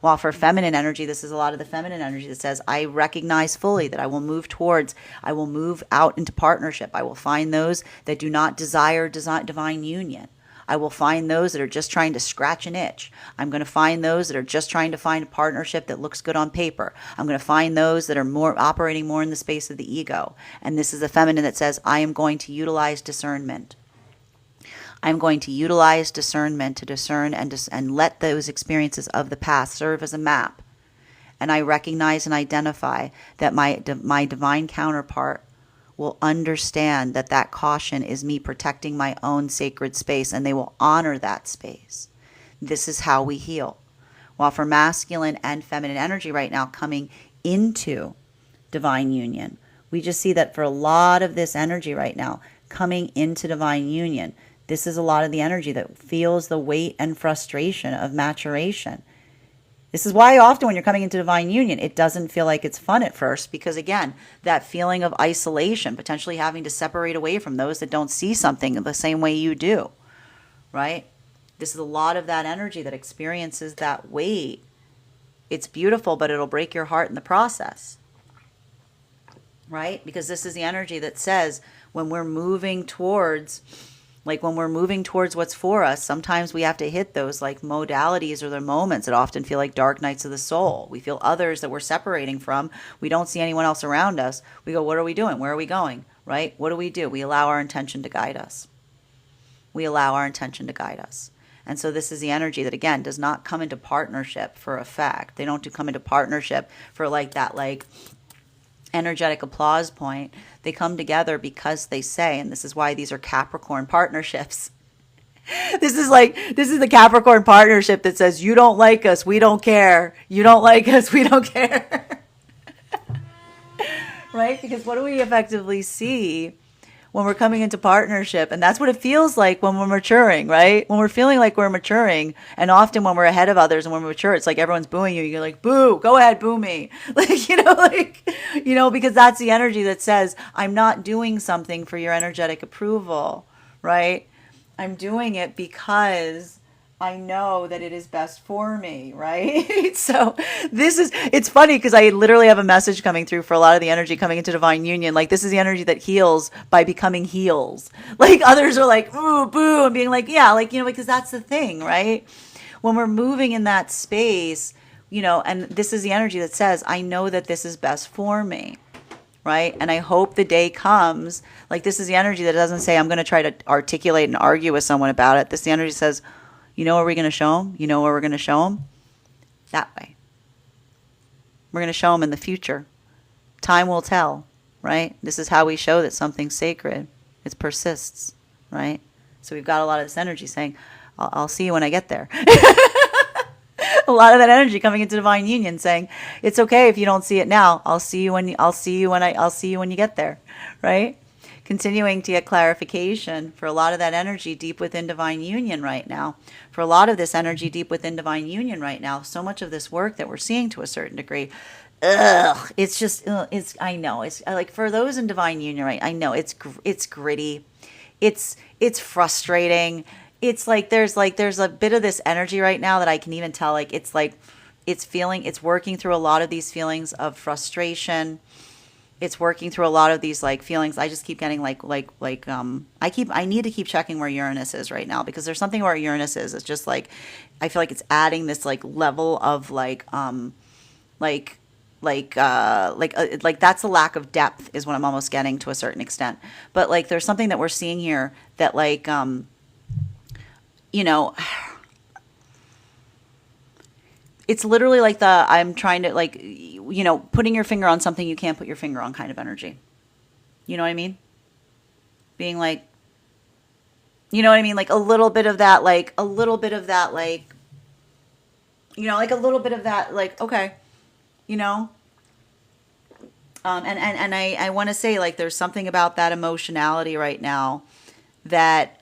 While for feminine energy, this is a lot of the feminine energy that says, I recognize fully that I will move out into partnership. I will find those that do not desire divine union. I will find those that are just trying to scratch an itch. I'm going to find those that are just trying to find a partnership that looks good on paper. I'm going to find those that are operating more in the space of the ego. And this is the feminine that says, I am going to utilize discernment. I'm going to utilize discernment to discern and let those experiences of the past serve as a map. And I recognize and identify that my divine counterpart will understand that caution is me protecting my own sacred space, and they will honor that space. This is how we heal. While for masculine and feminine energy right now coming into divine union, we just see that for a lot of this energy right now coming into divine union, this is a lot of the energy that feels the weight and frustration of maturation. This is why often when you're coming into divine union, it doesn't feel like it's fun at first because, again, that feeling of isolation, potentially having to separate away from those that don't see something the same way you do, right? This is a lot of that energy that experiences that weight. It's beautiful, but it'll break your heart in the process, right? Because this is the energy that says when we're moving towards Like when we're moving towards what's for us, sometimes we have to hit those like modalities or the moments that often feel like dark nights of the soul. We feel others that we're separating from. We don't see anyone else around us. We go, what are we doing? Where are we going? Right? What do? We allow our intention to guide us. We allow our intention to guide us. And so this is the energy that, again, does not come into partnership for effect. They don't come into partnership for like that, like energetic applause point. They come together because they say, and this is why these are Capricorn partnerships. This is the Capricorn partnership that says, you don't like us, we don't care. You don't like us, we don't care. Right? Because what do we effectively see when we're coming into partnership? And that's what it feels like when we're maturing, right? When we're feeling like we're maturing, and often when we're ahead of others and when we're mature, it's like everyone's booing you. You're like, boo, go ahead, boo me. Because that's the energy that says, I'm not doing something for your energetic approval, right? I'm doing it because I know that it is best for me, right? So it's funny because I literally have a message coming through for a lot of the energy coming into divine union. Like, this is the energy that heals by becoming heals. Like, others are like, ooh, boo, and being like, yeah, like, because that's the thing, right? When we're moving in that space, and this is the energy that says, I know that this is best for me. Right? And I hope the day comes, like, this is the energy that doesn't say, I'm going to try to articulate and argue with someone about it. This is the energy that says, you know where we're going to show them? You know where we're going to show them? That way. We're going to show them in the future. Time will tell, right? This is how we show that something's sacred. It persists, right? So we've got a lot of this energy saying, I'll see you when I get there. A lot of that energy coming into divine union saying, it's okay if you don't see it now. I'll see you when you get there, right? Continuing to get clarification for a lot of that energy deep within divine union right now. For a lot of this energy deep within divine union right now, so much of this work that we're seeing to a certain degree, it's just, I know, it's like for those in divine union, right? I know it's gritty. It's frustrating. It's like there's a bit of this energy right now that I can even tell, it's working through a lot of these feelings of frustration. It's working through a lot of these like feelings. I just keep getting I need to keep checking where Uranus is right now, because there's something where Uranus is. It's just like, I feel like it's adding this like level of that's the lack of depth is what I'm almost getting to a certain extent. But like, there's something that we're seeing here that like, it's literally like I'm trying to like, putting your finger on something you can't put your finger on kind of energy. You know what I mean? Being like, you know what I mean? Like a little bit of that, like, okay. And I want to say, like, there's something about that emotionality right now that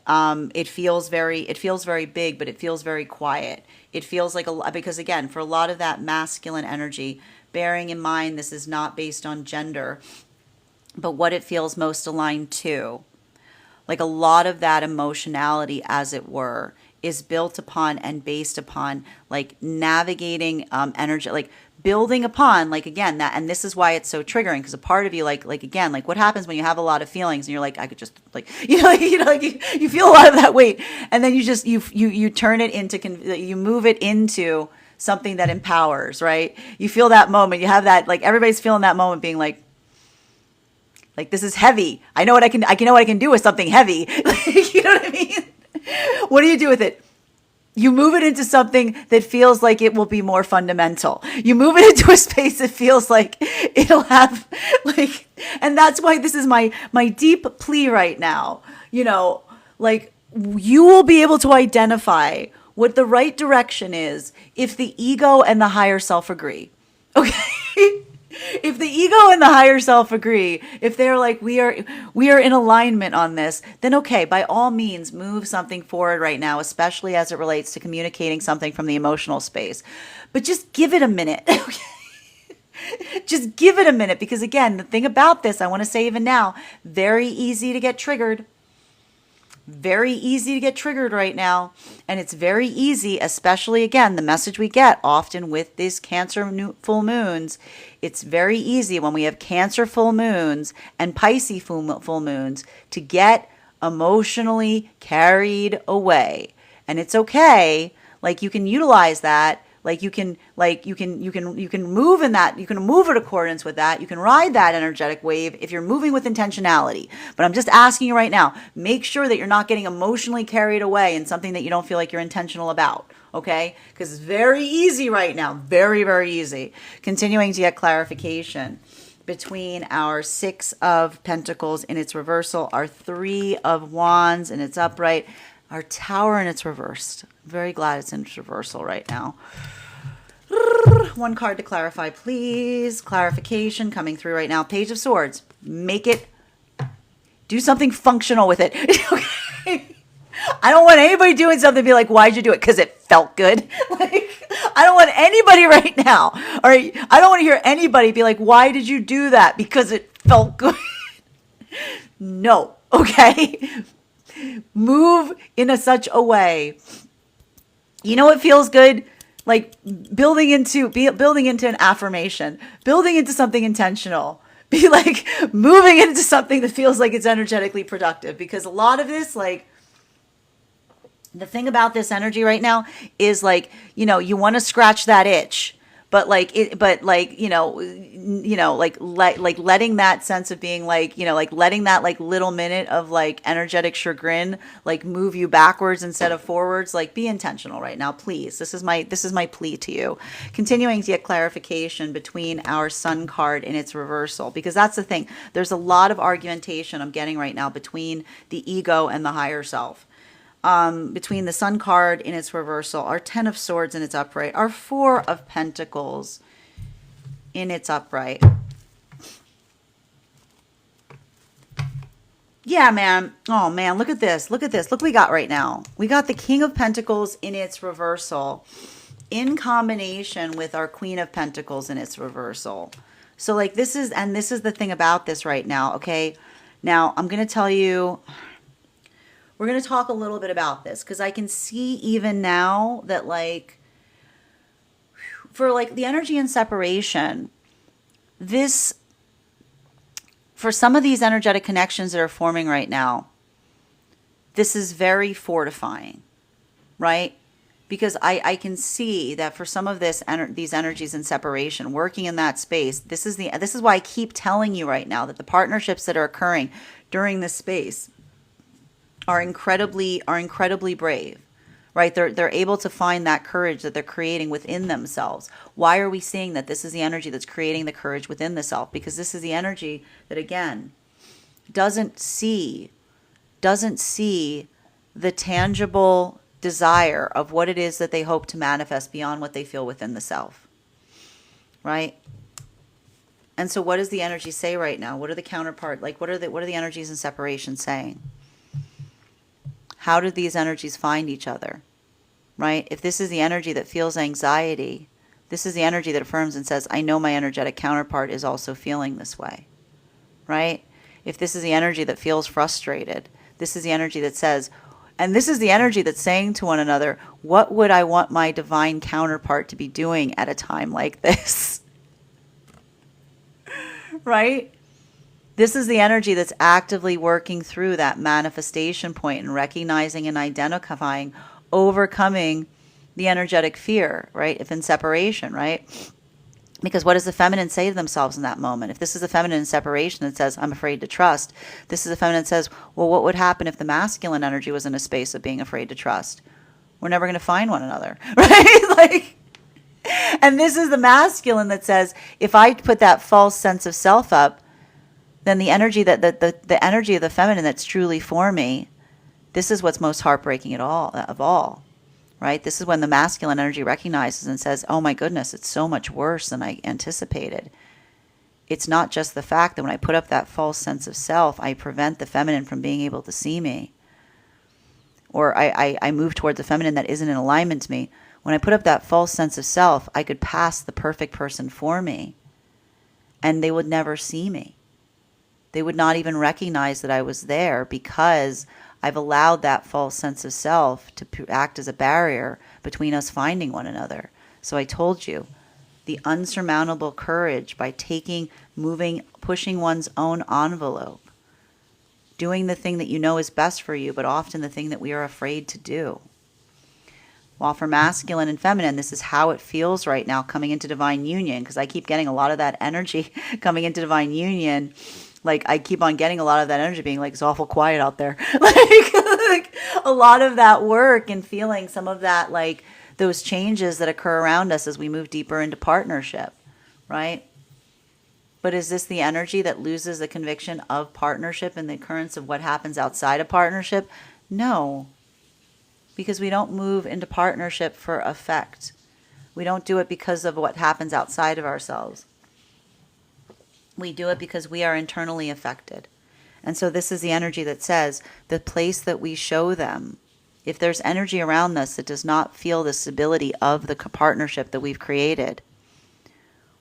it feels very big, but it feels very quiet. It feels like because again, for a lot of that masculine energy, bearing in mind this is not based on gender, but what it feels most aligned to, like a lot of that emotionality, as it were, is built upon and based upon like navigating energy, like building upon, like, again, that, and this is why it's so triggering, because a part of you, like again, like what happens when you have a lot of feelings and you're like, I could just like, you feel a lot of that weight, and then you just, you turn it into, you move it into something that empowers, right? You feel that moment, you have that, like everybody's feeling that moment being like, this is heavy. I know what I know what I can do with something heavy. Like, you know what I mean? What do you do with it? You move it into something that feels like it will be more fundamental. You move it into a space that feels like it'll have like, and that's why this is my deep plea right now. Like, you will be able to identify what the right direction is if the ego and the higher self agree. Okay? If the ego and the higher self agree, if they're like, we are in alignment on this, then okay, by all means, move something forward right now, especially as it relates to communicating something from the emotional space. But just give it a minute. Okay? Just give it a minute, because again, the thing about this, I want to say even now, very easy to get triggered. Very easy to get triggered right now. And it's very easy, especially again, the message we get often with these Cancer full moons, it's very easy when we have Cancer full moons and Pisces full moons to get emotionally carried away. And it's okay. Like, you can utilize that. Like, you can move in that. You can move in accordance with that. You can ride that energetic wave if you're moving with intentionality. But I'm just asking you right now, make sure that you're not getting emotionally carried away in something that you don't feel like you're intentional about. Okay? Because it's very easy right now. Very, very easy. Continuing to get clarification between our 6 of Pentacles in its reversal, our 3 of Wands in its upright, our Tower in its reversed. I'm very glad it's in its reversal right now. One card to clarify, please. Clarification coming through right now. Page of Swords. Make it, do something functional with it. Okay. I don't want anybody doing something to be like, why'd you do it? Because it felt good. Like, I don't want anybody right now. All right. I don't want to hear anybody be like, why did you do that? Because it felt good. No. Okay. Move in such a way. You know what feels good? Like building into an affirmation, building into something intentional. Be like moving into something that feels like it's energetically productive. Because a lot of this, like, the thing about this energy right now is like, you know, you want to scratch that itch, but like letting that sense of being like, you know, like letting that like little minute of like energetic chagrin, like move you backwards instead of forwards. Like, be intentional right now, please. This is my plea to you. Continuing to get clarification between our Sun card and its reversal, because that's the thing. There's a lot of argumentation I'm getting right now between the ego and the higher self. Between the Sun card in its reversal, our 10 of Swords in its upright, our 4 of Pentacles in its upright. Yeah, man. Oh, man, look at this. Look at this. Look what we got right now. We got the King of Pentacles in its reversal in combination with our Queen of Pentacles in its reversal. So, like, this is the thing about this right now, okay? Now, I'm going to tell you... We're going to talk a little bit about this because I can see even now that, like, for like the energy and separation, this, for some of these energetic connections that are forming right now, this is very fortifying, right? Because I can see that for some of these energies in separation, working in that space, this is why I keep telling you right now that the partnerships that are occurring during this space are incredibly brave, right? They're able to find that courage that they're creating within themselves. Why are we seeing that this is the energy that's creating the courage within the self? Because this is the energy that, again, doesn't see the tangible desire of what it is that they hope to manifest beyond what they feel within the self, right? And so what does the energy say right now? What are the counterpart, like what are the energies in separation saying? How do these energies find each other, right? If this is the energy that feels anxiety, this is the energy that affirms and says, I know my energetic counterpart is also feeling this way, right? If this is the energy that feels frustrated, this is the energy that says, and this is the energy that's saying to one another, what would I want my divine counterpart to be doing at a time like this? Right? This is the energy that's actively working through that manifestation point and recognizing and identifying, overcoming the energetic fear, right? If in separation, right? Because what does the feminine say to themselves in that moment? If this is the feminine in separation that says, I'm afraid to trust, this is the feminine that says, well, what would happen if the masculine energy was in a space of being afraid to trust? We're never going to find one another, right? Like, and this is the masculine that says, if I put that false sense of self up, then the energy the energy of the feminine that's truly for me, this is what's most heartbreaking of all, right? This is when the masculine energy recognizes and says, oh my goodness, it's so much worse than I anticipated. It's not just the fact that when I put up that false sense of self, I prevent the feminine from being able to see me. Or I move towards the feminine that isn't in alignment to me. When I put up that false sense of self, I could pass the perfect person for me, and they would never see me. They would not even recognize that I was there because I've allowed that false sense of self to act as a barrier between us finding one another. So I told you, the unsurmountable courage by pushing one's own envelope, doing the thing that you know is best for you, but often the thing that we are afraid to do. While for masculine and feminine, this is how it feels right now coming into divine union, because I keep getting a lot of that energy coming into divine union. Like, I keep on getting a lot of that energy being like, it's awful quiet out there. like a lot of that work and feeling some of that, like those changes that occur around us as we move deeper into partnership, right? But is this the energy that loses the conviction of partnership and the occurrence of what happens outside of partnership? No, because we don't move into partnership for effect. We don't do it because of what happens outside of ourselves. We do it because we are internally affected. And so this is the energy that says the place that we show them, if there's energy around us that does not feel the stability of the partnership that we've created,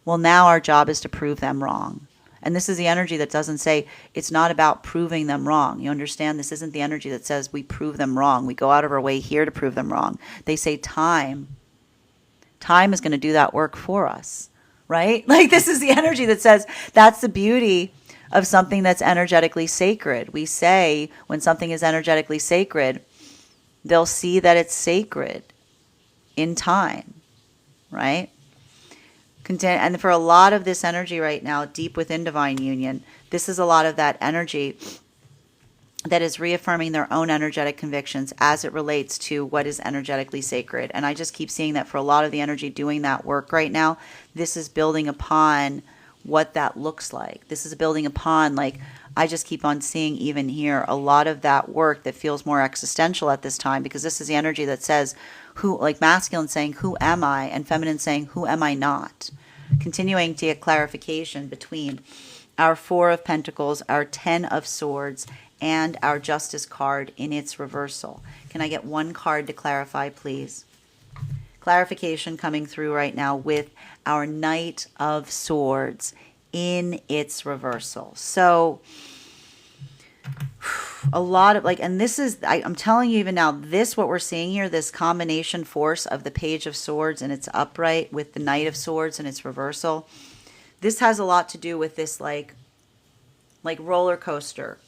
well, now our job is to prove them wrong. And this is the energy that doesn't say it's not about proving them wrong. You understand? This isn't the energy that says we prove them wrong. We go out of our way here to prove them wrong. They say time. Time is going to do that work for us, right? Like, this is the energy that says that's the beauty of something that's energetically sacred. We say when something is energetically sacred, they'll see that it's sacred in time, right? And for a lot of this energy right now, deep within divine union, this is a lot of that energy that is reaffirming their own energetic convictions as it relates to what is energetically sacred. And I just keep seeing that for a lot of the energy doing that work right now, this is building upon what that looks like. This is building upon, like, I just keep on seeing even here a lot of that work that feels more existential at this time, because this is the energy that says, who, like masculine saying, who am I? And feminine saying, who am I not? Continuing to get clarification between our Four of Pentacles, our Ten of Swords, and our Justice card in its reversal. Can I get one card to clarify, please? Clarification coming through right now with our Knight of Swords in its reversal. So a lot of, like, and this is, I'm telling you even now, this, what we're seeing here, this combination force of the Page of Swords and its upright with the Knight of Swords and its reversal, this has a lot to do with this like roller coaster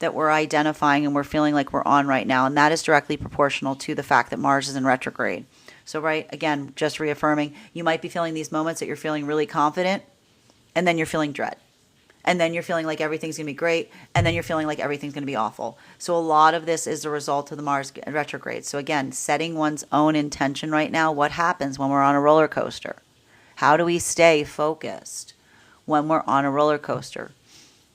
that we're identifying and we're feeling like we're on right now. And that is directly proportional to the fact that Mars is in retrograde. So, right, again, just reaffirming, you might be feeling these moments that you're feeling really confident, and then you're feeling dread. And then you're feeling like everything's going to be great, and then you're feeling like everything's going to be awful. So a lot of this is a result of the Mars retrograde. So again, setting one's own intention right now. What happens when we're on a roller coaster? How do we stay focused when we're on a roller coaster?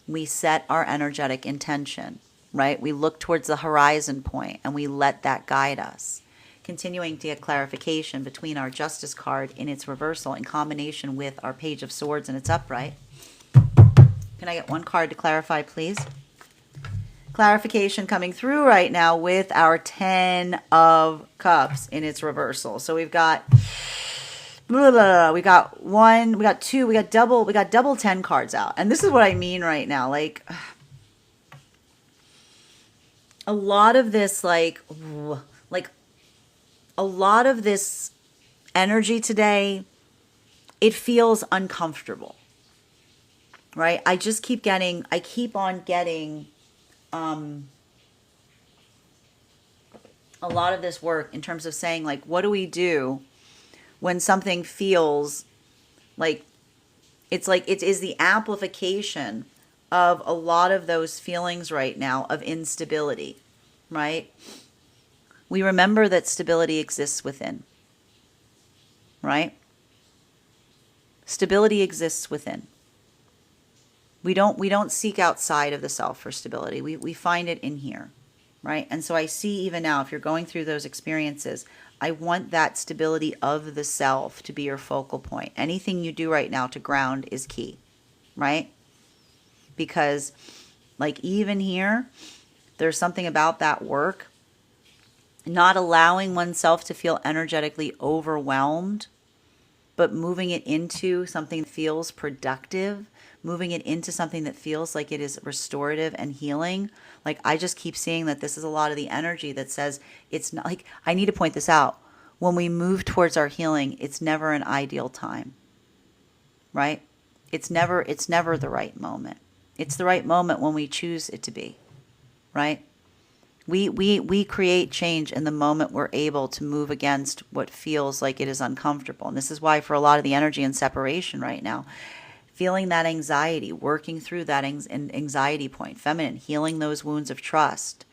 We set our energetic intention, right? We look towards the horizon point, and we let that guide us. Continuing to get clarification between our Justice card in its reversal in combination with our Page of Swords in its upright. Can I get one card to clarify, please? Clarification coming through right now with our Ten of Cups in its reversal. So we've got we got one, we got two, we got double 10 cards out. And this is what I mean right now. Like, a lot of this, like a lot of this energy today, it feels uncomfortable, right? I keep on getting a lot of this work in terms of saying, like, what do we do when something feels like it is the amplification of a lot of those feelings right now of instability, right? We remember that stability exists within, right? Stability exists within. We don't seek outside of the self for stability. We find it in here, right? And so I see even now, if you're going through those experiences, I want that stability of the self to be your focal point. Anything you do right now to ground is key, right? Because, like, even here, there's something about that work, not allowing oneself to feel energetically overwhelmed, but moving it into something that feels productive, moving it into something that feels like it is restorative and healing. Like, I just keep seeing that this is a lot of the energy that says it's not, like, I need to point this out. When we move towards our healing, it's never an ideal time, right? It's never the right moment. It's the right moment when we choose it to be, right? We create change in the moment we're able to move against what feels like it is uncomfortable. And this is why for a lot of the energy in separation right now, feeling that anxiety, working through that anxiety point, feminine, healing those wounds of trust,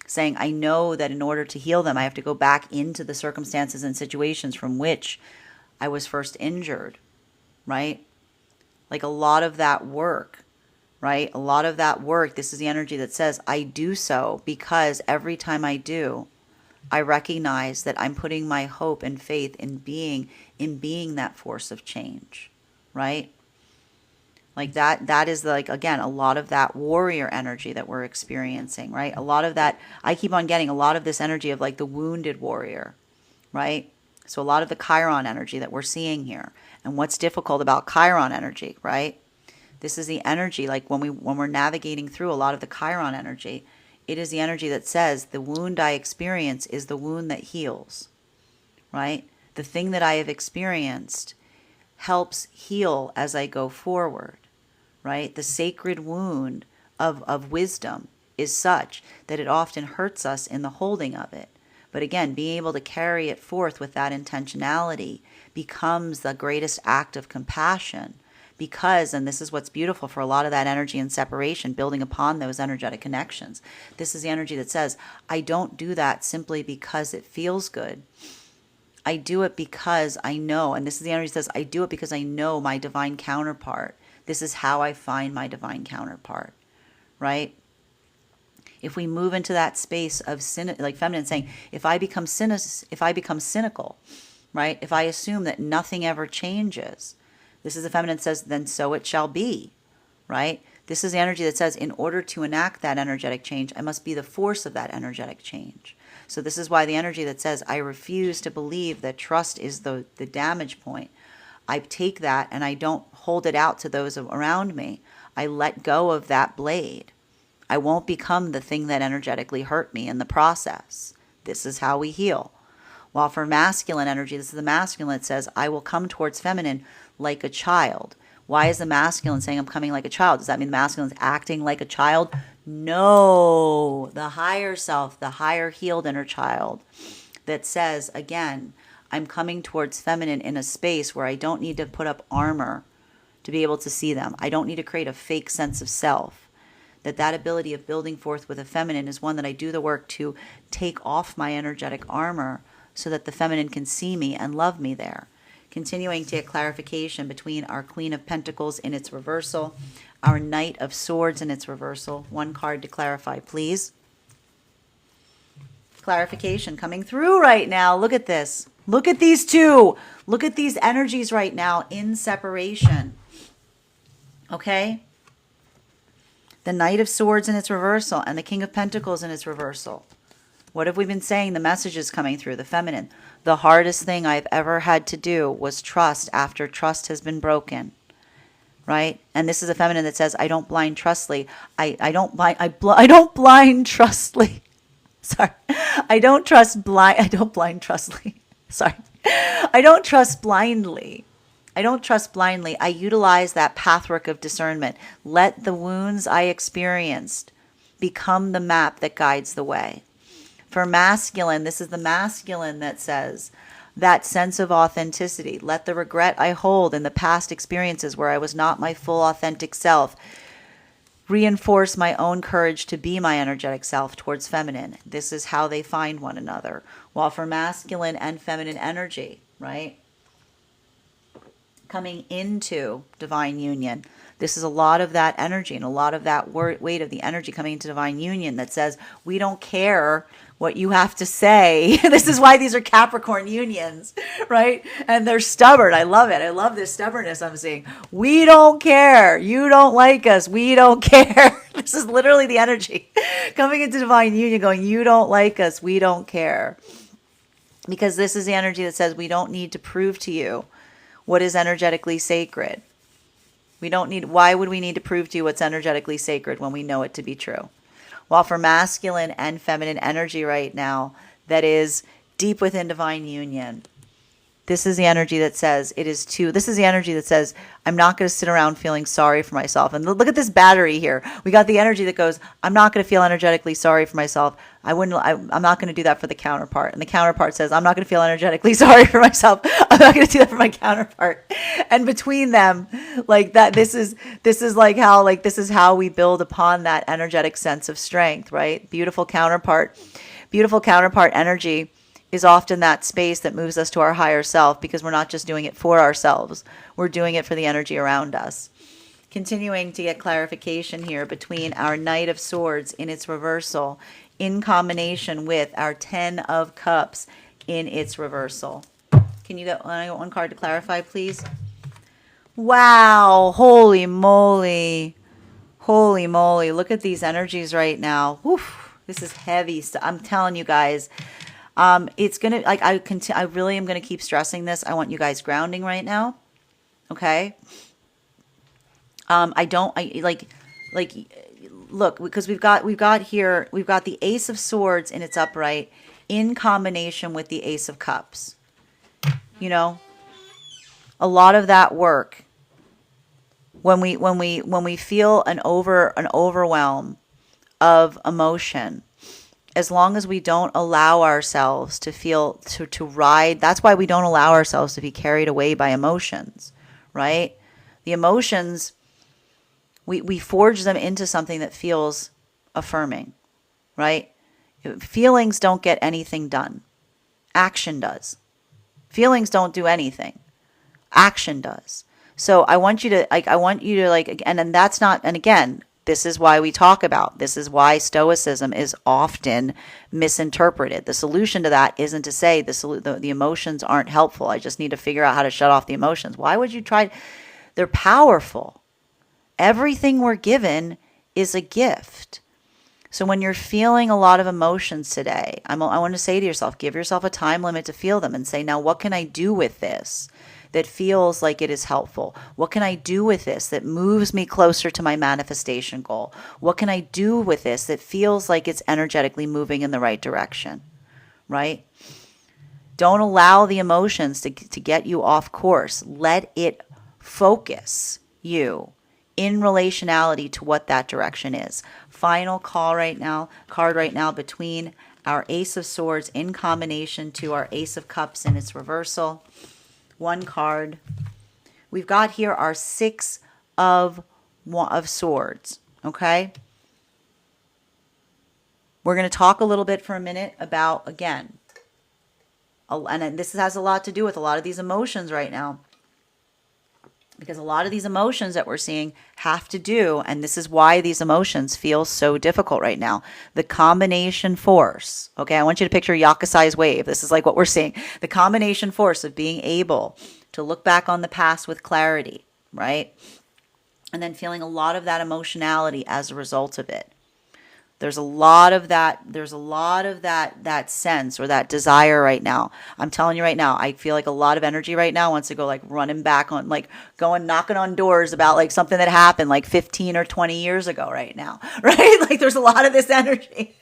saying, I know that in order to heal them, I have to go back into the circumstances and situations from which I was first injured, right? Like a lot of that work, right? A lot of that work, this is the energy that says, I do so because every time I do, I recognize that I'm putting my hope and faith in being that force of change, right? Like that is like, again, a lot of that warrior energy that we're experiencing, right? A lot of that, I keep on getting a lot of this energy of like the wounded warrior, right? So a lot of the Chiron energy that we're seeing here. And what's difficult about Chiron energy, right? This is the energy, like when we're navigating through a lot of the Chiron energy, it is the energy that says the wound I experience is the wound that heals, right? The thing that I have experienced helps heal as I go forward, right? The sacred wound of wisdom is such that it often hurts us in the holding of it. But again, being able to carry it forth with that intentionality becomes the greatest act of compassion because, and this is what's beautiful for a lot of that energy and separation, building upon those energetic connections. This is the energy that says, I don't do that simply because it feels good. I do it because I know, and this is the energy that says, I do it because I know my divine counterpart. This is how I find my divine counterpart, right? If we move into that space of like feminine saying, if I become cynical, right? If I assume that nothing ever changes, this is the feminine that says, then so it shall be, right? This is the energy that says, in order to enact that energetic change, I must be the force of that energetic change. So this is why the energy that says, I refuse to believe that trust is the damage point. I take that and I don't hold it out to those around me. I let go of that blade. I won't become the thing that energetically hurt me in the process. This is how we heal. While for masculine energy, this is the masculine that says, I will come towards feminine like a child. Why is the masculine saying I'm coming like a child? Does that mean the masculine is acting like a child? No, the higher self, the higher healed inner child that says, again, I'm coming towards feminine in a space where I don't need to put up armor to be able to see them. I don't need to create a fake sense of self. That ability of building forth with a feminine is one that I do the work to take off my energetic armor so that the feminine can see me and love me there. Continuing to get clarification between our Queen of Pentacles in its reversal, our Knight of Swords in its reversal. One card to clarify, please. Clarification coming through right now. Look at this. Look at these two. Look at these energies right now in separation. Okay? The Knight of Swords in its reversal and the King of Pentacles in its reversal. What have we been saying? The messages coming through, the feminine. The hardest thing I've ever had to do was trust after trust has been broken. Right? And this is a feminine that says, I don't blind trustly. I don't blind trustly. Sorry. I don't blind trustly. Sorry. I don't trust blindly. I don't trust blindly. I utilize that pathwork of discernment. Let the wounds I experienced become the map that guides the way. For masculine, this is the masculine that says, that sense of authenticity. Let the regret I hold in the past experiences where I was not my full authentic self reinforce my own courage to be my energetic self towards feminine. This is how they find one another. While for masculine and feminine energy, right? Coming into divine union. This is a lot of that energy and a lot of that weight of the energy coming into divine union that says, we don't care what you have to say. This is why these are Capricorn unions, right? And they're stubborn. I love it. I love this stubbornness I'm seeing. We don't care. You don't like us. We don't care. This is literally the energy coming into divine union going, you don't like us. We don't care. Because this is the energy that says we don't need to prove to you what is energetically sacred. Why would we need to prove to you what's energetically sacred when we know it to be true? While for masculine and feminine energy right now, that is deep within divine union, This is the energy that says this is the energy that says, I'm not going to sit around feeling sorry for myself. And look at this battery here. We got the energy that goes, I'm not going to feel energetically sorry for myself. I'm not going to do that for the counterpart. And the counterpart says, I'm not going to feel energetically sorry for myself. I'm not going to do that for my counterpart. And between them, like that, this is how we build upon that energetic sense of strength, right? Beautiful counterpart energy is often that space that moves us to our higher self, because we're not just doing it for ourselves. We're doing it for the energy around us. Continuing to get clarification here between our Knight of Swords in its reversal in combination with our Ten of Cups in its reversal. Can you get one card to clarify, please? Wow. Holy moly. Holy moly. Look at these energies right now. Woof. This is heavy stuff. I'm telling you guys. It's gonna, like, I really am gonna keep stressing this. I want you guys grounding right now. Okay. Look, because we've got the Ace of Swords in its upright in combination with the Ace of Cups. You know, a lot of that work when we feel an overwhelm of emotion, as long as we don't allow ourselves to feel, to ride, that's why we don't allow ourselves to be carried away by emotions, right? The emotions, we forge them into something that feels affirming, right? Feelings don't get anything done. Action does. Feelings don't do anything. Action does. So I want you to and then that's not, and again, this is why we talk about, this is why Stoicism is often misinterpreted. The solution to that isn't to say the emotions aren't helpful. I just need to figure out how to shut off the emotions. Why would you try? They're powerful. Everything we're given is a gift. So when you're feeling a lot of emotions today, I want to say to yourself, give yourself a time limit to feel them and say, now what can I do with this that feels like it is helpful? What can I do with this that moves me closer to my manifestation goal? What can I do with this that feels like it's energetically moving in the right direction, right? Don't allow the emotions to get you off course. Let it focus you in relationality to what that direction is. Final card right now between our Ace of Swords in combination to our Ace of Cups in its reversal. One card. We've got here our Six of Swords, okay? We're going to talk a little bit for a minute about, again, and this has a lot to do with a lot of these emotions right now, because a lot of these emotions that we're seeing have to do, and this is why these emotions feel so difficult right now. The combination force, okay, I want you to picture Yakusai's wave. This is like what we're seeing. The combination force of being able to look back on the past with clarity, right? And then feeling a lot of that emotionality as a result of it. There's a lot of that sense or that desire right now. I'm telling you right now, I feel like a lot of energy right now wants to go like running back on, like going knocking on doors about like something that happened like 15 or 20 years ago right now, right? Like there's a lot of this energy.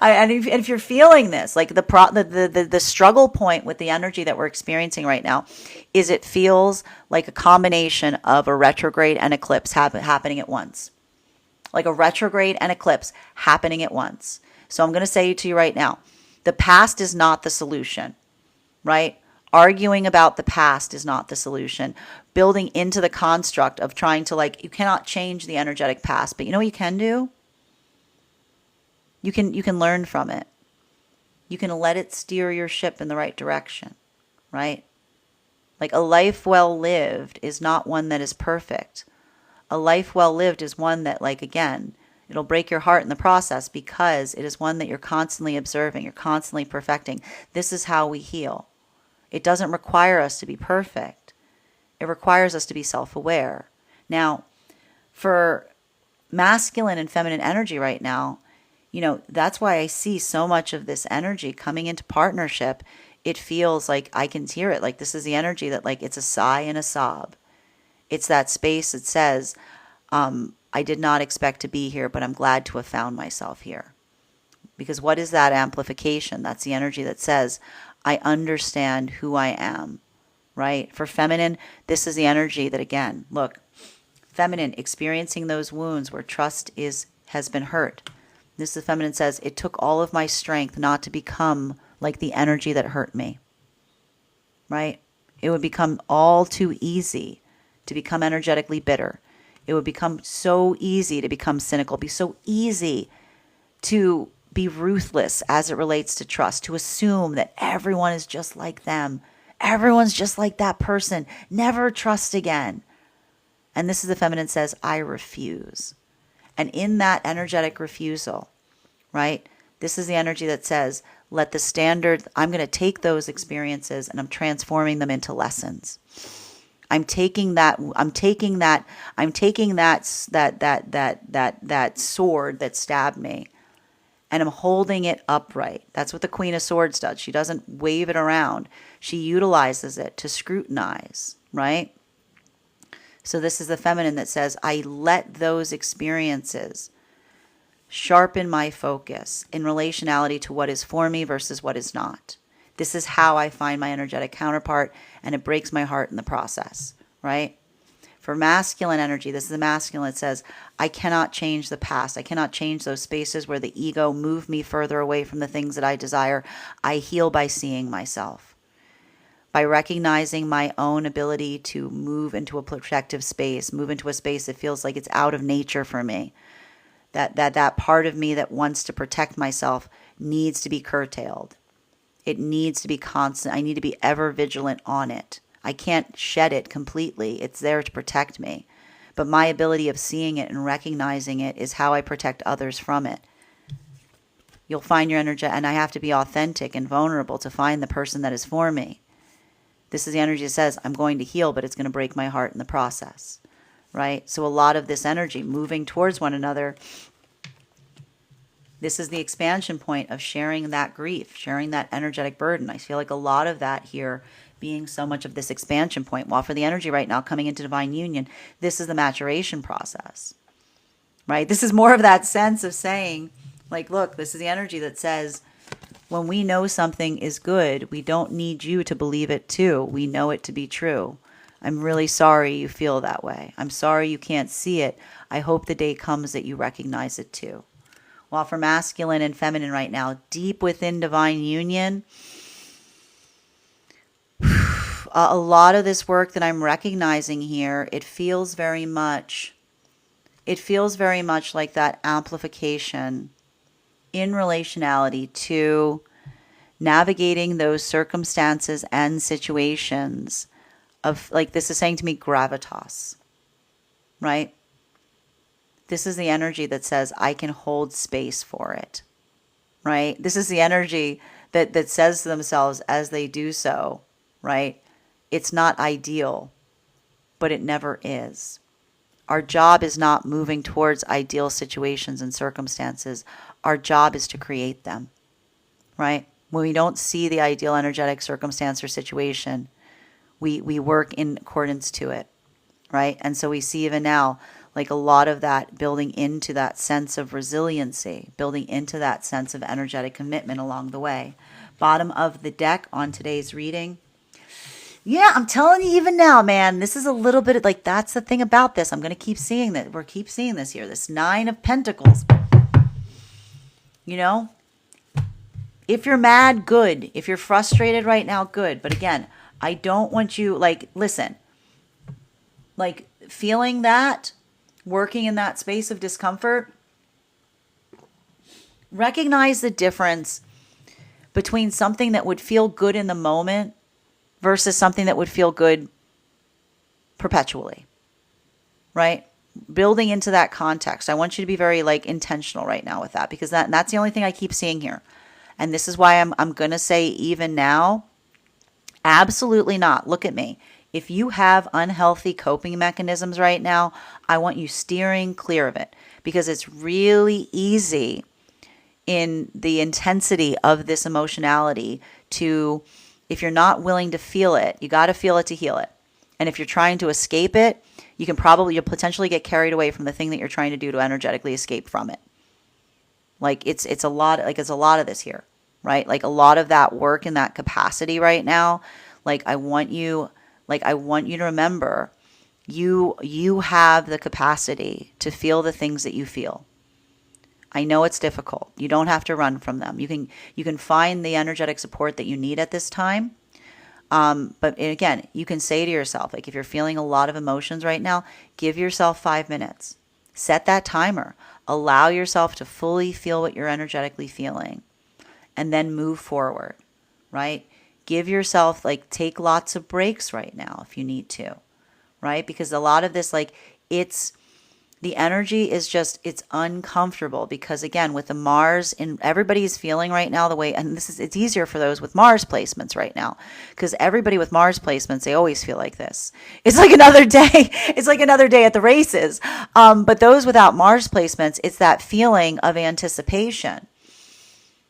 And if you're feeling this, like the struggle point with the energy that we're experiencing right now is it feels like a combination of a retrograde and eclipse happening at once. Like a retrograde and eclipse happening at once. So I'm going to say to you right now, the past is not the solution, right? Arguing about the past is not the solution. Building into the construct of trying to, like, you cannot change the energetic past, but you know what you can do? You can learn from it. You can let it steer your ship in the right direction, right? Like a life well lived is not one that is perfect. A life well lived is one that, like, again, it'll break your heart in the process because it is one that you're constantly observing, you're constantly perfecting. This is how we heal. It doesn't require us to be perfect. It requires us to be self-aware. Now, for masculine and feminine energy right now, you know, that's why I see so much of this energy coming into partnership. It feels like I can hear it. Like this is the energy that, like, it's a sigh and a sob. It's that space that says, I did not expect to be here, but I'm glad to have found myself here. Because what is that amplification? That's the energy that says, I understand who I am. right? For feminine, this is the energy that, again, look, feminine experiencing those wounds where trust has been hurt. This is feminine says, it took all of my strength not to become like the energy that hurt me, right? It would become all too easy to become energetically bitter. It would become so easy to become cynical, be so easy to be ruthless as it relates to trust, to assume that everyone is just like them. Everyone's just like that person. Never trust again. And this is the feminine says, I refuse. And in that energetic refusal, right, this is the energy that says, let the standard, I'm going to take those experiences and I'm transforming them into lessons. I'm taking that sword that stabbed me, and I'm holding it upright. That's what the Queen of Swords does. She doesn't wave it around. She utilizes it to scrutinize, right? So this is the feminine that says, I let those experiences sharpen my focus in relationality to what is for me versus what is not. This is how I find my energetic counterpart, and it breaks my heart in the process, right? For masculine energy, this is the masculine that says, I cannot change the past. I cannot change those spaces where the ego moved me further away from the things that I desire. I heal by seeing myself, by recognizing my own ability to move into a protective space, move into a space that feels like it's out of nature for me. That part of me that wants to protect myself needs to be curtailed. It needs to be constant. I need to be ever vigilant on it. I can't shed it completely. It's there to protect me. But my ability of seeing it and recognizing it is how I protect others from it. You'll find your energy, and I have to be authentic and vulnerable to find the person that is for me. This is the energy that says, I'm going to heal, but it's going to break my heart in the process, right? So a lot of this energy moving towards one another, this is the expansion point of sharing that grief, sharing that energetic burden. I feel like a lot of that here being so much of this expansion point. While for the energy right now coming into divine union, this is the maturation process, right? This is more of that sense of saying, like, look, this is the energy that says, when we know something is good, we don't need you to believe it too. We know it to be true. I'm really sorry you feel that way. I'm sorry you can't see it. I hope the day comes that you recognize it too. While for masculine and feminine right now, deep within divine union, a lot of this work that I'm recognizing here, it feels very much like that amplification in relationality to navigating those circumstances and situations of, like, this is saying to me, gravitas, right? This is the energy that says I can hold space for it, right? This is the energy that says to themselves as they do so, right? It's not ideal, but it never is. Our job is not moving towards ideal situations and circumstances. Our job is to create them, right? When we don't see the ideal energetic circumstance or situation, we work in accordance to it, right? And so we see even now, like, a lot of that building into that sense of resiliency, building into that sense of energetic commitment along the way. Bottom of the deck on today's reading. Yeah, I'm telling you even now, man, this is a little bit like, that's the thing about this. I'm going to keep seeing that. We're keep seeing this here. This 9 of Pentacles. You know, if you're mad, good. If you're frustrated right now, good. But again, I don't want you, like, listen, like, feeling that, working in that space of discomfort, recognize the difference between something that would feel good in the moment versus something that would feel good perpetually, right? Building into that context. I want you to be very, like, intentional right now with that, because that's the only thing I keep seeing here. And this is why I'm going to say even now, absolutely not. Look at me. If you have unhealthy coping mechanisms right now, I want you steering clear of it, because it's really easy in the intensity of this emotionality to, if you're not willing to feel it, you got to feel it to heal it. And if you're trying to escape it, you'll potentially get carried away from the thing that you're trying to do to energetically escape from it. Like, it's a lot of this here, right? Like, a lot of that work in that capacity right now. Like, I want you Like, I want you to remember, you have the capacity to feel the things that you feel. I know it's difficult. You don't have to run from them. You can find the energetic support that you need at this time. But again, you can say to yourself, like, if you're feeling a lot of emotions right now, give yourself 5 minutes. Set that timer. Allow yourself to fully feel what you're energetically feeling, and then move forward, right? Give yourself, like, take lots of breaks right now if you need to, right? Because a lot of this, like, the energy is just, it's uncomfortable because, again, with the Mars, and everybody's feeling right now the way, and it's easier for those with Mars placements right now, because everybody with Mars placements, they always feel like this. It's like another day. It's like another day at the races. But those without Mars placements, it's that feeling of anticipation,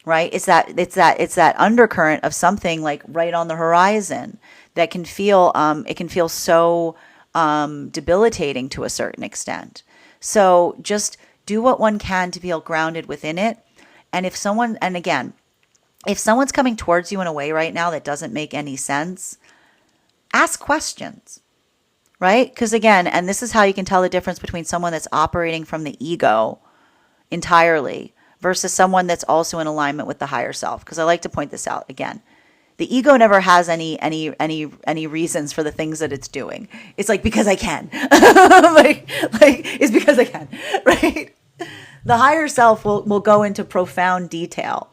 right? It's that undercurrent of something like right on the horizon that can feel, it can feel so debilitating to a certain extent. So just do what one can to feel grounded within it. And if someone's coming towards you in a way right now that doesn't make any sense, ask questions, right? Because again, and this is how you can tell the difference between someone that's operating from the ego entirely versus someone that's also in alignment with the higher self. Because I like to point this out again. The ego never has any reasons for the things that it's doing. It's like, because I can. like it's because I can, right? The higher self will go into profound detail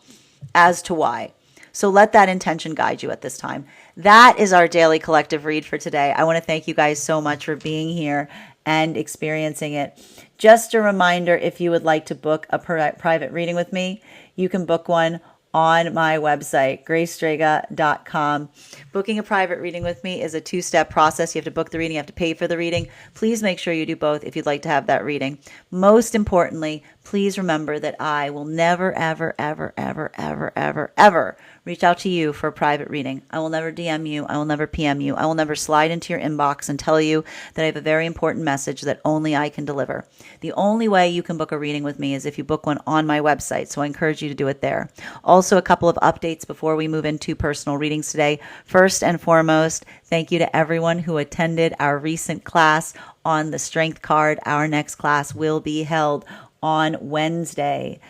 as to why. So let that intention guide you at this time. That is our daily collective read for today. I want to thank you guys so much for being here and experiencing it. Just a reminder, if you would like to book a private reading with me, you can book one on my website, gracestrega.com. Booking a private reading with me is a 2-step process. You have to book the reading, you have to pay for the reading. Please make sure you do both if you'd like to have that reading. Most importantly, please remember that I will never, ever, ever, ever, ever, ever, ever reach out to you for a private reading. I will never DM you. I will never PM you. I will never slide into your inbox and tell you that I have a very important message that only I can deliver. The only way you can book a reading with me is if you book one on my website, so I encourage you to do it there. Also, a couple of updates before we move into personal readings today. First and foremost, thank you to everyone who attended our recent class on the Strength card. Our next class will be held on Wednesday,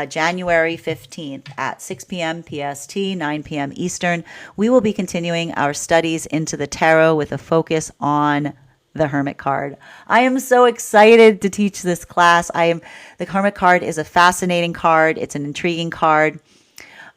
January 15th at 6 p.m. PST, 9 p.m. Eastern. We will be continuing our studies into the tarot with a focus on the Hermit card. I am so excited to teach this class. The Hermit card is a fascinating card. It's an intriguing card.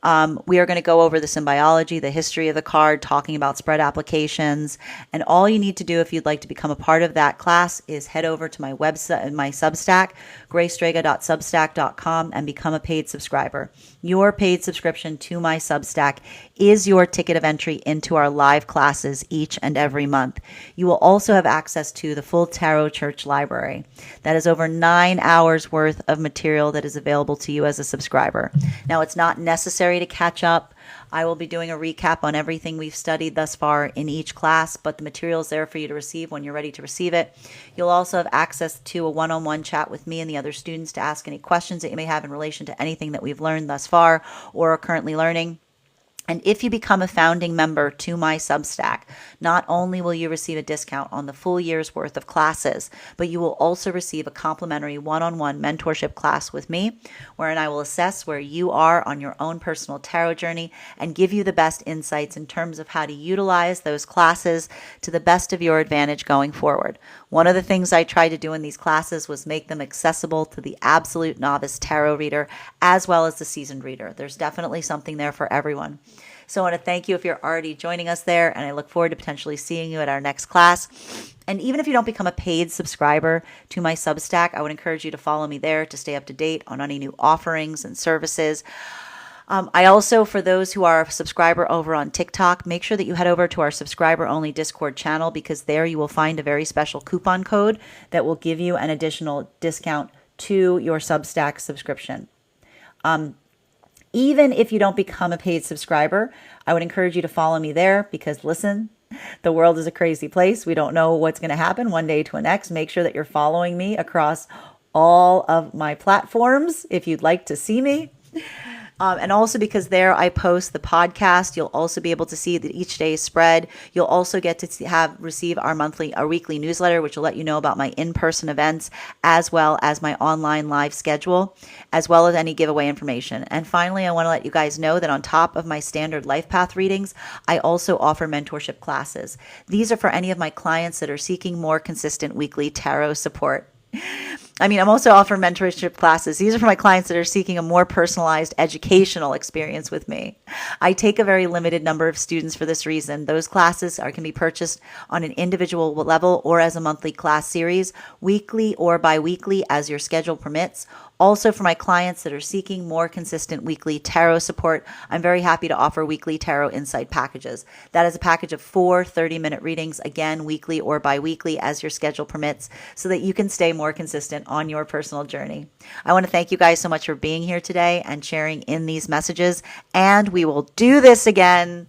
We are going to go over the symbiology, the history of the card, talking about spread applications. And all you need to do if you'd like to become a part of that class is head over to my website, my Substack, gracestrega.substack.com, and become a paid subscriber. Your paid subscription to my Substack is your ticket of entry into our live classes each and every month. You will also have access to the full Tarot Church library. That is over 9 hours worth of material that is available to you as a subscriber. Now, it's not necessary to catch up. I will be doing a recap on everything we've studied thus far in each class, but the material is there for you to receive when you're ready to receive it. You'll also have access to a one-on-one chat with me and the other students to ask any questions that you may have in relation to anything that we've learned thus far or are currently learning. And if you become a founding member to my Substack, not only will you receive a discount on the full year's worth of classes, but you will also receive a complimentary one-on-one mentorship class with me, wherein I will assess where you are on your own personal tarot journey and give you the best insights in terms of how to utilize those classes to the best of your advantage going forward. One of the things I tried to do in these classes was make them accessible to the absolute novice tarot reader as well as the seasoned reader. There's definitely something there for everyone. So I want to thank you if you're already joining us there, and I look forward to potentially seeing you at our next class. And even if you don't become a paid subscriber to my Substack, I would encourage you to follow me there to stay up to date on any new offerings and services. I also, for those who are a subscriber over on TikTok, make sure that you head over to our subscriber-only Discord channel, because there you will find a very special coupon code that will give you an additional discount to your Substack subscription. Even if you don't become a paid subscriber, I would encourage you to follow me there, because listen, the world is a crazy place. We don't know what's going to happen one day to the next. Make sure that you're following me across all of my platforms if you'd like to see me. And also because there I post the podcast, you'll also be able to see the each day spread. You'll also get to receive our weekly newsletter, which will let you know about my in-person events, as well as my online live schedule, as well as any giveaway information. And finally, I want to let you guys know that on top of my standard life path readings, I also offer mentorship classes. These are for any of my clients that are seeking more consistent weekly tarot support. I'm also offering mentorship classes. These are for my clients that are seeking a more personalized educational experience with me. I take a very limited number of students for this reason. Those classes can be purchased on an individual level or as a monthly class series, weekly or bi-weekly as your schedule permits. Also, for my clients that are seeking more consistent weekly tarot support, I'm very happy to offer weekly tarot insight packages. That is a package of 4 30-minute readings, again, weekly or bi-weekly as your schedule permits, so that you can stay more consistent on your personal journey. I want to thank you guys so much for being here today and sharing in these messages, and we will do this again.